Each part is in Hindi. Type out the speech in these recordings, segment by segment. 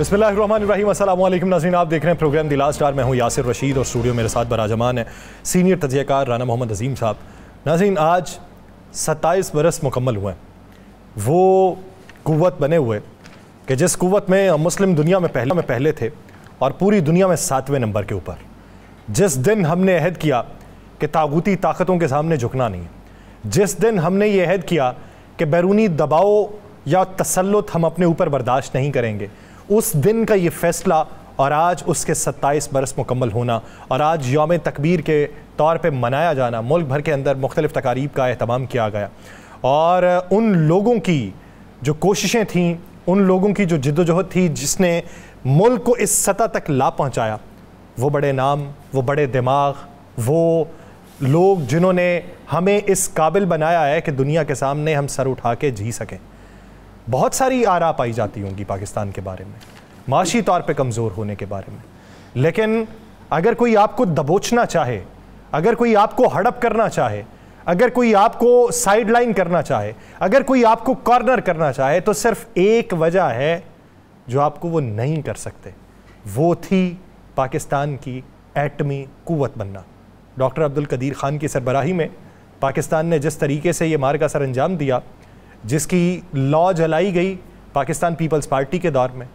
बिस्मिल्लाहिर्रहमानिर्रहीम। अस्सलाम वालेकुम नाज़रीन, आप देख रहे हैं प्रोग्राम द लास्ट आवर। मैं हूँ यासिर रशीद और स्टूडियो मेरे साथ बराजमान है सीनियर तजियाकार राना मोहम्मद अजीम साहब। नाज़रीन, आज 27 बरस मुकम्मल हुए वो कुव्वत बने हुए कि जिस कुव्वत में मुस्लिम दुनिया में पहले थे और पूरी दुनिया में 7वें नंबर के ऊपर। जिस दिन हमने अहद किया कि तागूती ताकतों के सामने झुकना नहीं है, जिस दिन हमने ये अहद किया कि बैरूनी दबाव या तसल्लुत हम अपने ऊपर बर्दाश्त नहीं करेंगे, उस दिन का ये फ़ैसला और आज उसके 27 बरस मुकम्मल होना और आज यौम तकबीर के तौर पे मनाया जाना, मुल्क भर के अंदर मुख्तलिफ़ तकारीब का एहतमाम किया गया और उन लोगों की जो कोशिशें थीं, उन लोगों की जो जिद्दोजहद थी जिसने मुल्क को इस सतह तक ला पहुँचाया, वो बड़े नाम, वो बड़े दिमाग, वो लोग जिन्होंने हमें इस काबिल बनाया है कि दुनिया के सामने हम सर उठा के जी सकें। बहुत सारी आरा पाई जाती होंगी पाकिस्तान के बारे में, माशी तौर पे कमज़ोर होने के बारे में, लेकिन अगर कोई आपको दबोचना चाहे, अगर कोई आपको हड़प करना चाहे, अगर कोई आपको साइडलाइन करना चाहे, अगर कोई आपको कॉर्नर करना चाहे, तो सिर्फ एक वजह है जो आपको वो नहीं कर सकते, वो थी पाकिस्तान की एटमी कुव्वत बनना। डॉक्टर अब्दुल कदीर खान की सरबराही में पाकिस्तान ने जिस तरीके से ये मार का सर अंजाम दिया, जिसकी लॉ जलाई गई पाकिस्तान पीपल्स पार्टी के दौर में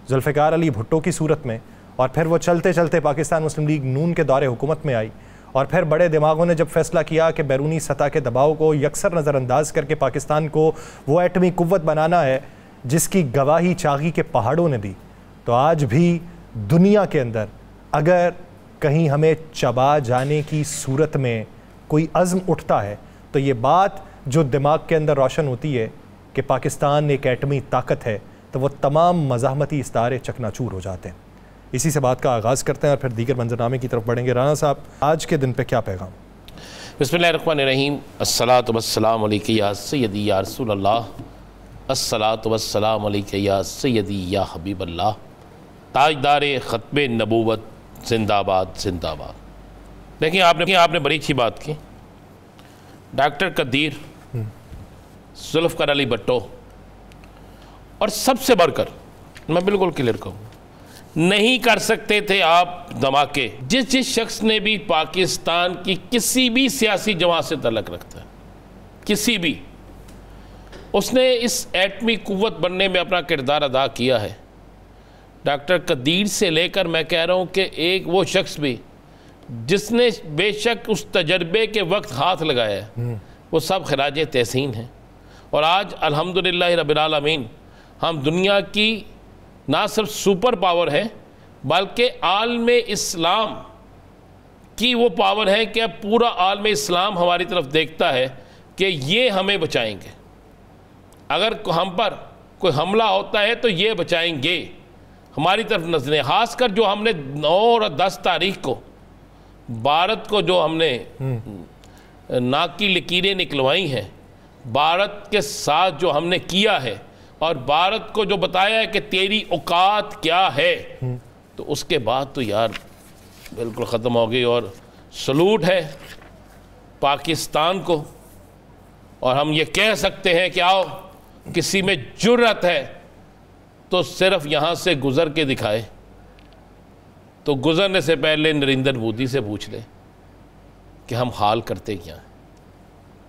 जुल्फ़िकार अली भुट्टो की सूरत में, और फिर वो चलते चलते पाकिस्तान मुस्लिम लीग नून के दौरे हुकूमत में आई, और फिर बड़े दिमागों ने जब फैसला किया कि बैरूनी सतह के दबाव को यकसर नज़रअंदाज करके पाकिस्तान को वो एटमी कुव्वत बनाना है जिसकी गवाही चागी के पहाड़ों ने दी, तो आज भी दुनिया के अंदर अगर कहीं हमें चबा जाने की सूरत में कोई अज़्म उठता है तो ये बात जो दिमाग के अंदर रोशन होती है कि पाकिस्तान एक एटमी ताकत है, तो वो तमाम मज़ाहमती इस्तारे चकनाचूर हो जाते हैं। इसी से बात का आगाज़ करते हैं और फिर दीगर मंजरनामे की तरफ बढ़ेंगे। राना साहब, आज के दिन पे क्या पैगाम? बिस्मिल्लाहिर्रहमानिर्रहीम। अस्सलातु वस्सलामु अलैका या सय्यदी या रसूलल्लाह, अस्सलातु वस्सलामु अलैका या सय्यदी या हबीबल्लाह। ताजदारे ख़त्मे नबूवत जिंदाबाद जिंदाबाद। देखिए, आपने बड़ी अच्छी बात की। डॉक्टर कदीर, जुल्फ़िकार अली भुट्टो और सबसे बढ़कर मैं बिल्कुल क्लियर कहूँ, नहीं कर सकते थे आप धमाके। जिस शख्स ने भी पाकिस्तान की किसी भी सियासी जमात से तल्लुक़ रखता है, किसी भी, उसने इस एटमी कुव्वत बनने में अपना किरदार अदा किया है। डॉक्टर कदीर से लेकर मैं कह रहा हूँ कि एक वो शख्स भी जिसने बेशक उस तजर्बे के वक्त हाथ लगाया है, वो सब खराज तहसीन हैं। और आज अल्हम्दुलिल्लाह रब्बिल आलमीन हम दुनिया की ना सिर्फ सुपर पावर है बल्कि आलमे इस्लाम की वो पावर है कि अब पूरा आलमे इस्लाम हमारी तरफ देखता है कि ये हमें बचाएंगे। अगर हम पर कोई हमला होता है तो ये बचाएंगे, हमारी तरफ नजरें। खासकर जो हमने 9 और 10 तारीख को भारत को जो हमने नाक की लकीरें निकलवाई हैं, भारत के साथ जो हमने किया है और भारत को जो बताया है कि तेरी औकात क्या है, तो उसके बाद तो यार बिल्कुल ख़त्म हो गई। और सलूट है पाकिस्तान को, और हम ये कह सकते हैं कि आओ किसी में जुर्रत है तो सिर्फ यहाँ से गुज़र के दिखाए। तो गुज़रने से पहले नरेंद्र मोदी से पूछ ले कि हम हाल करते क्या हैं।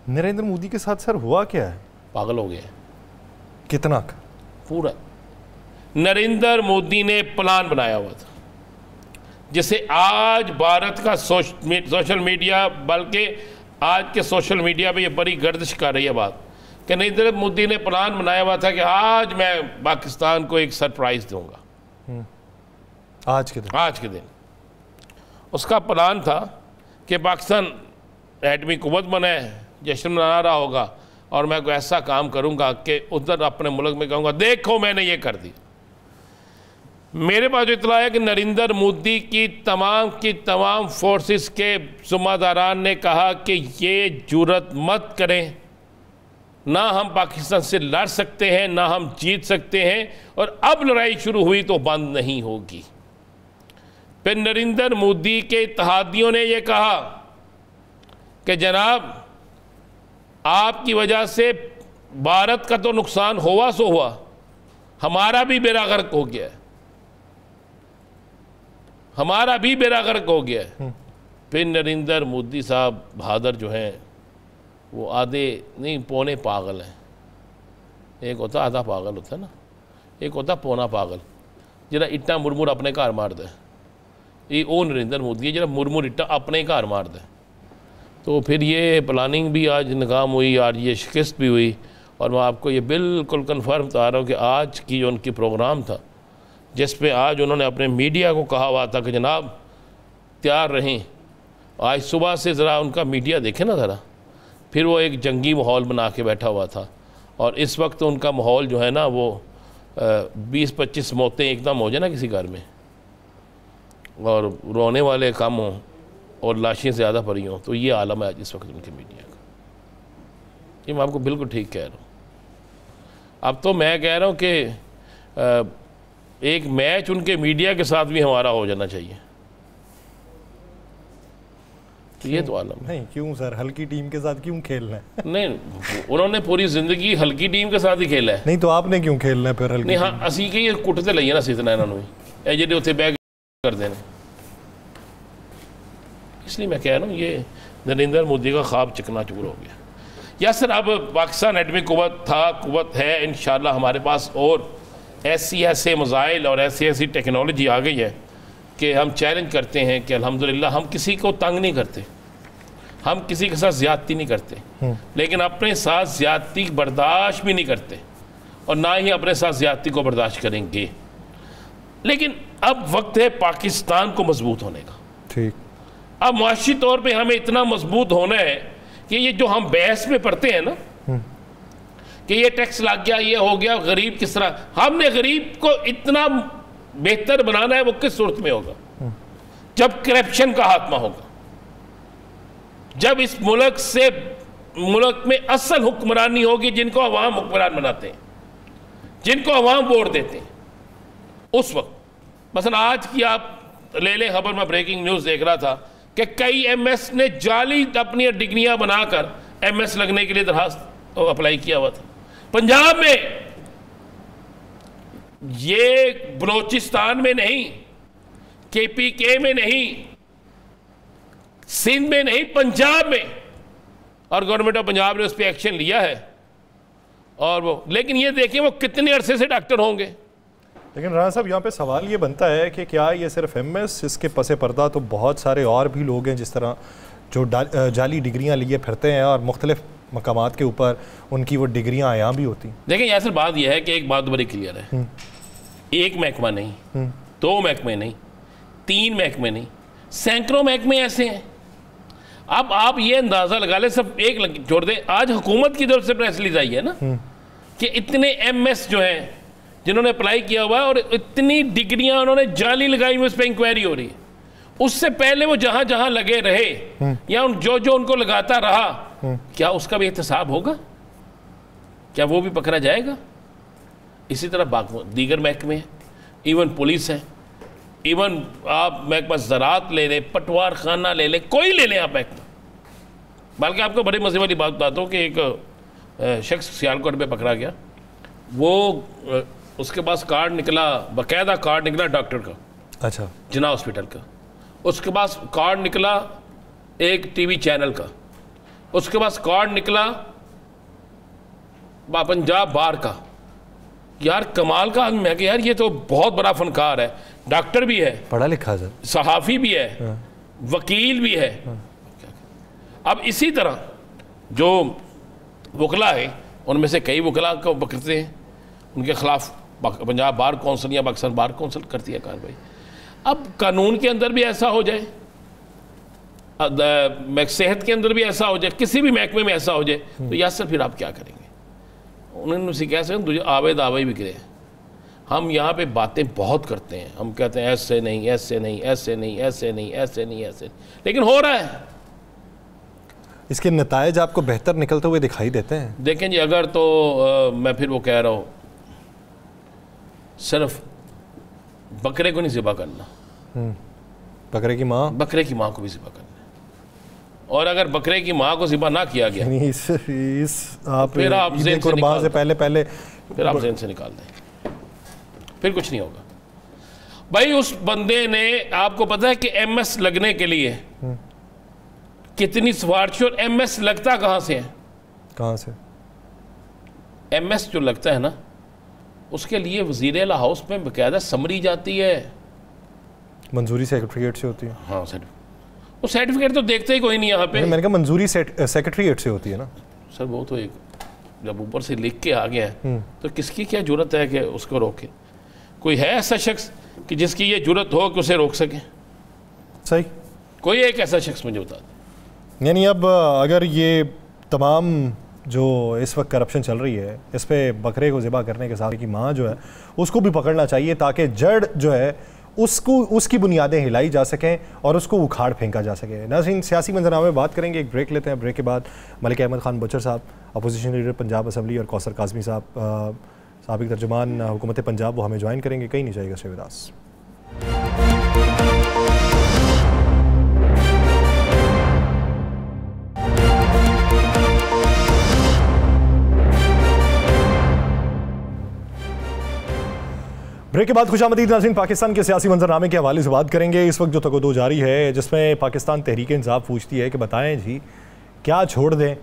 नरेंद्र मोदी के साथ सर हुआ क्या है? पागल हो गए। कितना? पूरा नरेंद्र मोदी ने प्लान बनाया हुआ था, जिसे आज भारत का सोशल मीडिया, बल्कि आज के सोशल मीडिया पे ये बड़ी गर्दिश कर रही है बात कि नरेंद्र मोदी ने प्लान बनाया हुआ था कि आज मैं पाकिस्तान को एक सरप्राइज़ दूंगा। आज के दिन उसका प्लान था कि पाकिस्तान एटमी कुव्वत बनाए, जश्न मना रहा होगा, और मैं कोई ऐसा काम करूंगा कि उधर अपने मुल्क में कहूँगा देखो मैंने ये कर दी। मेरे पास जो इतला है कि नरेंद्र मोदी की तमाम फोर्सेस के ज़िम्मेदारान ने कहा कि ये जुर्रत मत करें, ना हम पाकिस्तान से लड़ सकते हैं ना हम जीत सकते हैं, और अब लड़ाई शुरू हुई तो बंद नहीं होगी। फिर नरेंद्र मोदी के इत्तेहादियों ने यह कहा कि जनाब आपकी वजह से भारत का तो नुकसान हुआ सो हुआ, हमारा भी बेड़ा गर्क हो गया है। हमारा भी बेड़ा गर्क हो गया है। फिर नरेंद्र मोदी साहब बहादुर जो हैं वो आधे नहीं पौने पागल हैं। एक होता आधा पागल होता है ना, एक होता पौना पागल, जरा इट्टा मुरमुर अपने घर मार दे। ये वो नरेंद्र मोदी है जरा मुरमुर इट्टा अपने घर मार दे। तो फिर ये प्लानिंग भी आज नाकाम हुई, आज ये शिकस्त भी हुई। और मैं आपको ये बिल्कुल कन्फर्म बता रहा हूँ कि आज की जो उनकी प्रोग्राम था, जिस पे आज उन्होंने अपने मीडिया को कहा हुआ था कि जनाब तैयार रहें, आज सुबह से ज़रा उनका मीडिया देखें ना ज़रा, फिर वो एक जंगी माहौल बना के बैठा हुआ था। और इस वक्त उनका माहौल जो है ना वो 20-25 मौतें एकदम हो जाए ना किसी घर में, और रोने वाले कम हों और लाशें ज़्यादा पड़ी हों, तो ये आलम है इस वक्त उनके मीडिया का। ये मैं आपको बिल्कुल ठीक कह रहा हूँ। अब तो मैं कह रहा हूँ कि एक मैच उनके मीडिया के साथ भी हमारा हो जाना चाहिए। तो ये तो आलम नहीं, क्यों सर, हल्की टीम के साथ क्यों खेलना है? नहीं, उन्होंने पूरी जिंदगी हल्की टीम के साथ ही खेला है। नहीं तो आपने क्यों खेलना है फिर हल्की? नहीं, हाँ असी के ये कुटते लइए ना सीतना इन्होंने भी ए जेडे उत्थे बैग कर देने। इसलिए मैं कह रहा हूँ ये नरेंद्र मोदी का ख्वाब चिकनाचूर हो गया। या सर अब पाकिस्तान एटमी कुव्वत था, कुव्वत है, इंशाल्लाह हमारे पास और ऐसे मज़ाइल और ऐसी टेक्नोलॉजी आ गई है कि हम चैलेंज करते हैं कि अल्हम्दुलिल्लाह हम किसी को तंग नहीं करते, हम किसी के साथ ज़्यादती नहीं करते, लेकिन अपने साथ ज़्यादती बर्दाश्त भी नहीं करते और ना ही अपने साथ ज़्यादती को बर्दाश्त करेंगे। लेकिन अब वक्त है पाकिस्तान को मजबूत होने का। ठीक, अब मुआशी तौर पे हमें इतना मजबूत होना है कि ये जो हम बहस में पढ़ते हैं ना कि ये टैक्स लग गया, ये हो गया, गरीब किस तरह, हमने गरीब को इतना बेहतर बनाना है। वो किस सूरत में होगा? जब करप्शन का खात्मा होगा, जब इस मुल्क में असल हुक्मरानी होगी, जिनको अवाम हुक्मरान बनाते हैं, जिनको अवाम वोट देते हैं। उस वक्त मसलन आज की आप ले लें खबर, में ब्रेकिंग न्यूज़ देख रहा था कि कई एमएस ने जाली अपनी डिग्रियां बनाकर एमएस लगने के लिए दरखास्त अप्लाई किया हुआ था पंजाब में। ये बलोचिस्तान में नहीं, केपीके में नहीं, सिंध में नहीं, पंजाब में। और गवर्नमेंट ऑफ पंजाब ने उस पर एक्शन लिया है। और वो, लेकिन ये देखिए वो कितने अरसे से डॉक्टर होंगे। लेकिन राणा साहब, यहाँ पे सवाल ये बनता है कि क्या ये सिर्फ एमएस, इसके पसे पर्दा तो बहुत सारे और भी लोग हैं जिस तरह जो जाली डिग्रियां लिए फिरते हैं और मुख्तलिफ मकामात के ऊपर उनकी वो डिग्रियां यहाँ भी होती। देखिए यार सर, बात यह है कि एक बात बड़ी क्लियर है, एक महकमा नहीं, 2 महकमे नहीं, 3 महकमे नहीं, सैकड़ों महकमे ऐसे हैं। अब आप ये अंदाज़ा लगा ले, सब एक छोड़ दें, आज हुकूमत की तरफ से प्रेस रिलीज आई है ना कि इतने एमएस जो हैं जिन्होंने अप्लाई किया हुआ है और इतनी डिग्रियां उन्होंने जाली लगाई हुई, उस पर इंक्वायरी हो रही है। उससे पहले वो जहां जहां लगे रहे या जो जो उनको लगाता रहा, क्या उसका भी एहतसाब होगा? क्या वो भी पकड़ा जाएगा? इसी तरह दीगर महकमे हैं, इवन पुलिस है, इवन आप महकमा ज़राअत ले लें, पटवार खाना ले लें, कोई ले लें आप महकमा। बल्कि आपको बड़ी मज़े वाली बात बताता हूँ कि एक शख्स सियालकोट में पकड़ा गया, वो उसके पास कार्ड निकला, बाकायदा कार्ड निकला डॉक्टर का, अच्छा, जिना हॉस्पिटल का। उसके पास कार्ड निकला एक टीवी चैनल का। उसके पास कार्ड निकला पंजाब बार का। यार कमाल का आदमी है कि यार ये तो बहुत बड़ा फनकार है, डॉक्टर भी है, पढ़ा लिखा है, सहाफ़ी भी है, वकील भी है। अब इसी तरह जो वकला है, उनमें से कई वकला को पकड़ते हैं, उनके खिलाफ पंजाब बार कौंसिल या पाकिस्तान बार कौंसिल करती है कार्रवाई। अब कानून के अंदर भी ऐसा हो जाए, सेहत के अंदर भी ऐसा हो जाए, किसी भी महकमे में ऐसा हो जाए, तो यासर फिर आप क्या करेंगे? उन्होंने उसे कह सकते तुझे आवे दावे भी करे। हम यहाँ पे बातें बहुत करते हैं, हम कहते हैं ऐसे नहीं, ऐसे नहीं, ऐसे नहीं, ऐसे नहीं, ऐसे नहीं, ऐसे नहीं, लेकिन हो रहा है। इसके नतायज आपको बेहतर निकलते हुए दिखाई देते हैं? देखें जी, अगर तो मैं फिर वो कह रहा हूँ, सिर्फ बकरे को नहीं ज़िबा करना, बकरे की माँ को भी ज़िबा करना। और अगर बकरे की माँ को ज़िबा ना किया गया, फिर आप ज़हन से पहले फिर आप ज़हन से निकाल दें, फिर कुछ नहीं होगा। भाई उस बंदे ने, आपको पता है कि MS लगने के लिए कितनी सिफारिश, और MS लगता कहाँ से है? कहाँ से? MS जो लगता है ना, उसके लिए वज़ीर आला हाउस में बाकायदा समरी जाती है, मंजूरी सेक्रेटरीट से होती है। हाँ सर, वो सर्टिफिकेट तो देखते ही कोई नहीं यहाँ पे। मैंने कहा मंजूरी सेक्रेटरीट से होती है ना सर। वो तो एक जब ऊपर से लिख के आ गया है तो किसकी क्या जरूरत है कि उसको रोके? कोई है ऐसा शख्स कि जिसकी ये जरूरत हो कि उसे रोक सके? सही, कोई एक ऐसा शख्स मुझे बता दे। यानी अब अगर ये तमाम जो इस वक्त करप्शन चल रही है, इस पर बकरे को ज़िबा करने के साथ की माँ जो है उसको भी पकड़ना चाहिए, ताकि जड़ जो है उसकी बुनियादें हिलाई जा सकें और उसको उखाड़ फेंका जा सके। नाज़रीन, सियासी मंजरनामे में बात करेंगे, एक ब्रेक लेते हैं। ब्रेक के बाद मलिक अहमद खान बचर साहब, अपोजिशन लीडर पंजाब असम्बली, और कौसर काज़मी साहब, साबिक तर्जुमान हुकूमत पंजाब, वो हमें ज्वाइन करेंगे। कहीं नहीं जाएगा शेविदास। ब्रेक के बाद खुशामदीद नाज़रीन, पाकिस्तान के सियासी मंजरनामे के हवाले से बात करेंगे। इस वक्त जो तगदो जारी है, जिसमें पाकिस्तान तहरीक इंसाफ पूछती है कि बताएं जी क्या छोड़ दें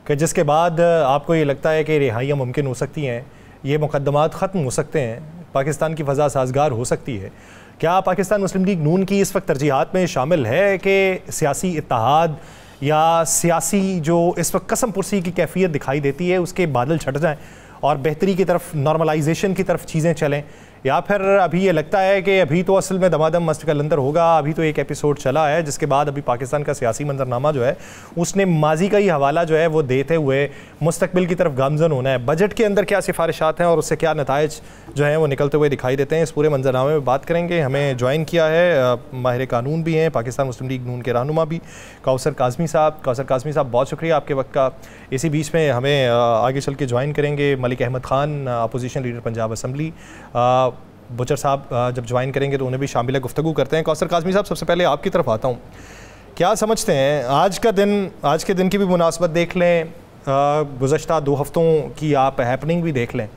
कि जिसके बाद आपको ये लगता है कि रिहाइयाँ मुमकिन हो सकती हैं, ये मुकदमात ख़त्म हो सकते हैं, पाकिस्तान की फ़ज़ा साजगार हो सकती है। क्या पाकिस्तान मुस्लिम लीग नून की इस वक्त तरजीहात में शामिल है कि सियासी इत्तेहाद या सियासी जो इस वक्त कसम पुरसी की कैफियत दिखाई देती है उसके बादल छट जाएँ और बेहतरी की तरफ, नॉर्मलाइजेशन की तरफ चीज़ें चलें, या फिर अभी ये लगता है कि अभी तो असल में दमादम मस्त कलंदर होगा, अभी तो एक एपिसोड चला है जिसके बाद अभी पाकिस्तान का सियासी मंजरनामा जो है उसने माजी का ही हवाला जो है वो देते हुए मुस्तकबिल की तरफ गामजन होना है। बजट के अंदर क्या सिफारिशात हैं और उससे क्या नताइज जो हैं वो निकलते हुए दिखाई देते हैं, इस पूरे मंजरनामे में बात करेंगे। हमें ज्वाइन किया है माहिर कानून भी हैं, पाकिस्तान मुस्लिम लीग नून के रहनुमा भी, कौसर काज़मी साहब। कौसर काज़मी साहब, बहुत शुक्रिया आपके वक्त का। इसी बीच में हमें आगे चल के ज्वाइन करेंगे Malik Ahmad Khan, opposition leader Punjab assembly. बचर साहब जब ज्वाइन करेंगे तो उन्हें भी शामिल गुफ्तगू करते हैं। कौसर काज़मी साहब, सबसे पहले आपकी तरफ आता हूँ, क्या समझते हैं आज के दिन की भी मुनासबत देख लें, गुज़श्ता 2 हफ़्तों की आप हैपनिंग भी देख लें।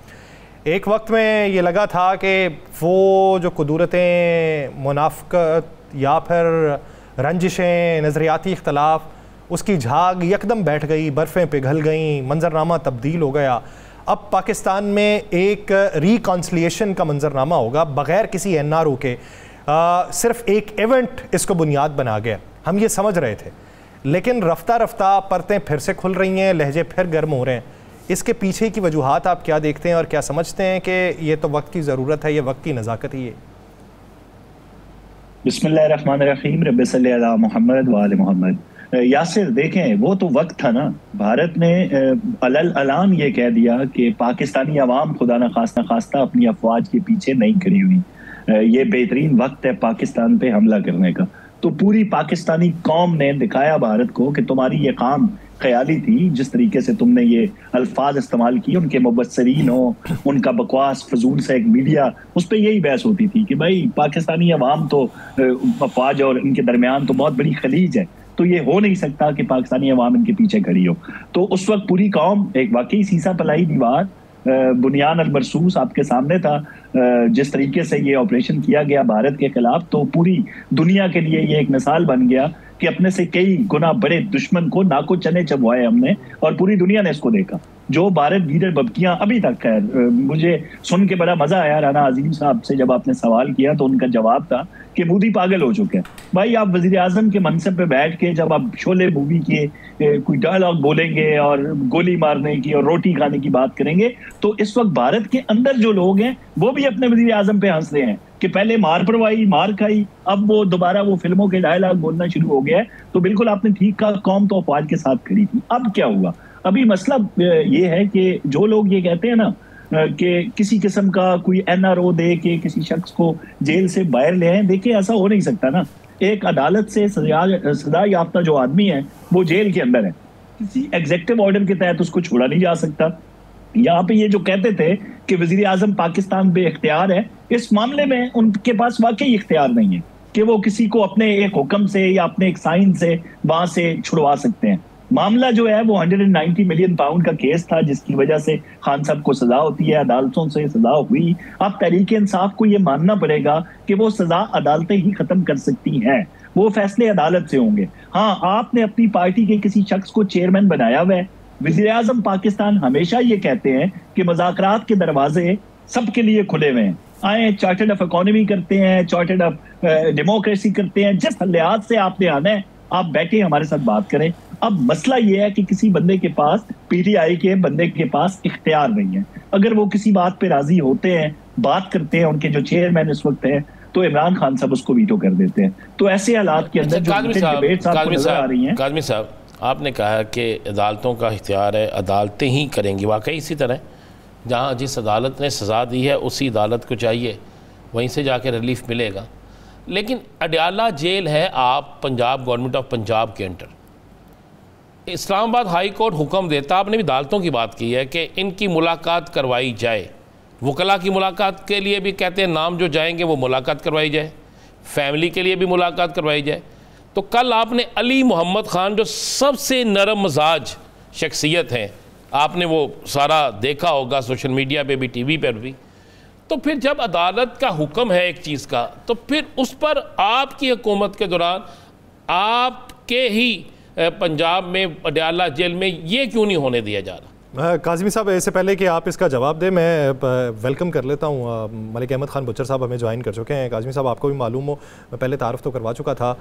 एक वक्त में ये लगा था कि वो जो कुदूरतें, मुनाफ़क़त या फिर रंजिशें, नज़रियाती इख्तलाफ, उसकी झाग यकदम बैठ गई, बर्फ़ें पिघल गईं, मंजरनामा तब्दील हो गया। अब पाकिस्तान में एक रिकॉन्सिलिएशन का मंजरनामा होगा बग़ैर किसी NRO के, सिर्फ एक इवेंट इसको बुनियाद बना गया। हम ये समझ रहे थे, लेकिन रफ्ता रफ्ता परतें फिर से खुल रही हैं, लहजे फिर गर्म हो रहे हैं। इसके पीछे की वजूहात आप क्या देखते हैं और क्या समझते हैं कि ये तो वक्त की ज़रूरत है, ये वक्त की नज़ाकत ही है? बिस्मिल्लाहिर्रहमानिर्रहीम, रब्बि सल्लि अला मुहम्मद व आले मुहम्मद। यासिर, देखें वो तो वक्त था ना, भारत ने अलल अलान ये कह दिया कि पाकिस्तानी अवाम खुदा न खास्ता अपनी अफवाज के पीछे नहीं खड़ी हुई, ये बेहतरीन वक्त है पाकिस्तान पे हमला करने का। तो पूरी पाकिस्तानी कौम ने दिखाया भारत को कि तुम्हारी ये काम ख्याली थी। जिस तरीके से तुमने ये अल्फाज इस्तेमाल किए, उनके मुबस्सरीन हो, उनका बकवास फजूल से एक मीडिया, उस पर यही बहस होती थी कि भाई पाकिस्तानी अवाम तो अफवाज और इनके दरमियान तो बहुत बड़ी खलीज है, तो ये हो नहीं सकता कि पाकिस्तानी अवाम इनके पीछे खड़ी हो। तो उस वक्त पूरी कौम, एक वाकई सीसा पलाई दीवार, बुनियान अल मरसूस आपके सामने था। जिस तरीके से ये ऑपरेशन किया गया भारत के खिलाफ, तो पूरी दुनिया के लिए ये एक मिसाल बन गया कि अपने से कई गुना बड़े दुश्मन को नाको चने चबवाए हमने, और पूरी दुनिया ने इसको देखा। जो भारत लीडर बबकियां अभी तक, खैर मुझे सुन के बड़ा मजा आया राना अजीम साहब से जब आपने सवाल किया तो उनका जवाब था कि मोदी पागल हो चुके हैं। भाई आप वजीर आजम के मनसब पे बैठ के जब आप शोले मूवी के कोई डायलॉग बोलेंगे और गोली मारने की और रोटी खाने की बात करेंगे, तो इस वक्त भारत के अंदर जो लोग हैं वो भी अपने वजीर आजम पे हंस रहे हैं कि पहले मार पड़वाई, मार खाई, अब वो दोबारा वो फिल्मों के डायलॉग बोलना शुरू हो गया है। तो बिल्कुल आपने ठीक कहा, कौम तो अफवाज के साथ खड़ी थी। अब क्या हुआ? अभी मसला ये है कि जो लोग ये कहते हैं ना कि किसी किस्म का कोई NRO दे के किसी शख्स को जेल से बाहर ले आए, देखिए ऐसा हो नहीं सकता ना। एक अदालत से सजा याफ्ता जो आदमी है वो जेल के अंदर है, किसी एग्जेक्टिव ऑर्डर के तहत उसको छोड़ा नहीं जा सकता। यहाँ पे ये जो कहते थे कि वजीर आजम पाकिस्तान बे इख्तियार है, इस मामले में उनके पास वाकई इख्तियार नहीं है कि वो किसी को अपने एक हुक्म से या अपने एक साइन से वहां से छुड़वा सकते हैं। मामला जो है वो 190 मिलियन पाउंड का केस था, जिसकी वजह से खान साहब को सजा होती है, अदालतों से सजा हुई। अब तहरीक इंसाफ को ये मानना पड़ेगा कि वो सजा अदालतें ही खत्म कर सकती हैं, वो फैसले अदालत से होंगे। हाँ, आपने अपनी पार्टी के किसी शख्स को चेयरमैन बनाया हुआ है। वज़ीर आज़म पाकिस्तान हमेशा ये कहते हैं कि मुज़ाकरात के दरवाजे सबके लिए खुले हुए हैं, आए, चार्टर्ड ऑफ इकोनॉमी करते हैं, चार्टर्ड ऑफ डेमोक्रेसी करते हैं, जिस लिहाज से आपने आना है आप बैठे हमारे साथ बात करें। अब मसला ये है कि किसी बंदे के पास, पीटीआई के बंदे के पास इख्तियार नहीं है। अगर वो किसी बात पे राजी होते हैं, बात करते हैं, उनके जो चेयरमैन इस वक्त है, तो इमरान खान साहब उसको वीटो कर देते हैं। तो ऐसे हालात के अंदर जो डिबेट्स आपको नजर आ रही हैं। काज़मी साहब, आपने कहा कि अदालतों का इख्तियार है, अदालतें ही करेंगी। वाकई इसी तरह जहाँ जिस अदालत ने सज़ा दी है उसी अदालत को चाहिए वहीं से जाके रिलीफ मिलेगा। लेकिन अडयाला जेल है आप पंजाब, गवर्नमेंट ऑफ पंजाब के अंडर। इस्लामाबाद हाई कोर्ट हुक्म देता, आपने भी अदालतों की बात की है कि इनकी मुलाकात करवाई जाए। वकला की मुलाकात के लिए भी कहते हैं नाम जो जाएंगे वो मुलाकात करवाई जाए, फैमिली के लिए भी मुलाकात करवाई जाए। तो कल आपने अली मोहम्मद ख़ान जो सबसे नरम मजाज शख्सियत हैं, आपने वो सारा देखा होगा सोशल मीडिया पे भी, टीवी पर भी। तो फिर जब अदालत का हुक्म है एक चीज़ का, तो फिर उस पर आपकी हुकूमत के दौरान आपके ही पंजाब में अडयाला जेल में ये क्यों नहीं होने दिया जा रहा? काज़मी साहब, इससे पहले कि आप इसका जवाब दें, मैं वेलकम कर लेता हूँ। मलिक अहमद ख़ान बचर साहब हमें ज्वाइन कर चुके हैं। काज़मी साहब, आपको भी मालूम हो, मैं पहले तारुफ तो करवा चुका था।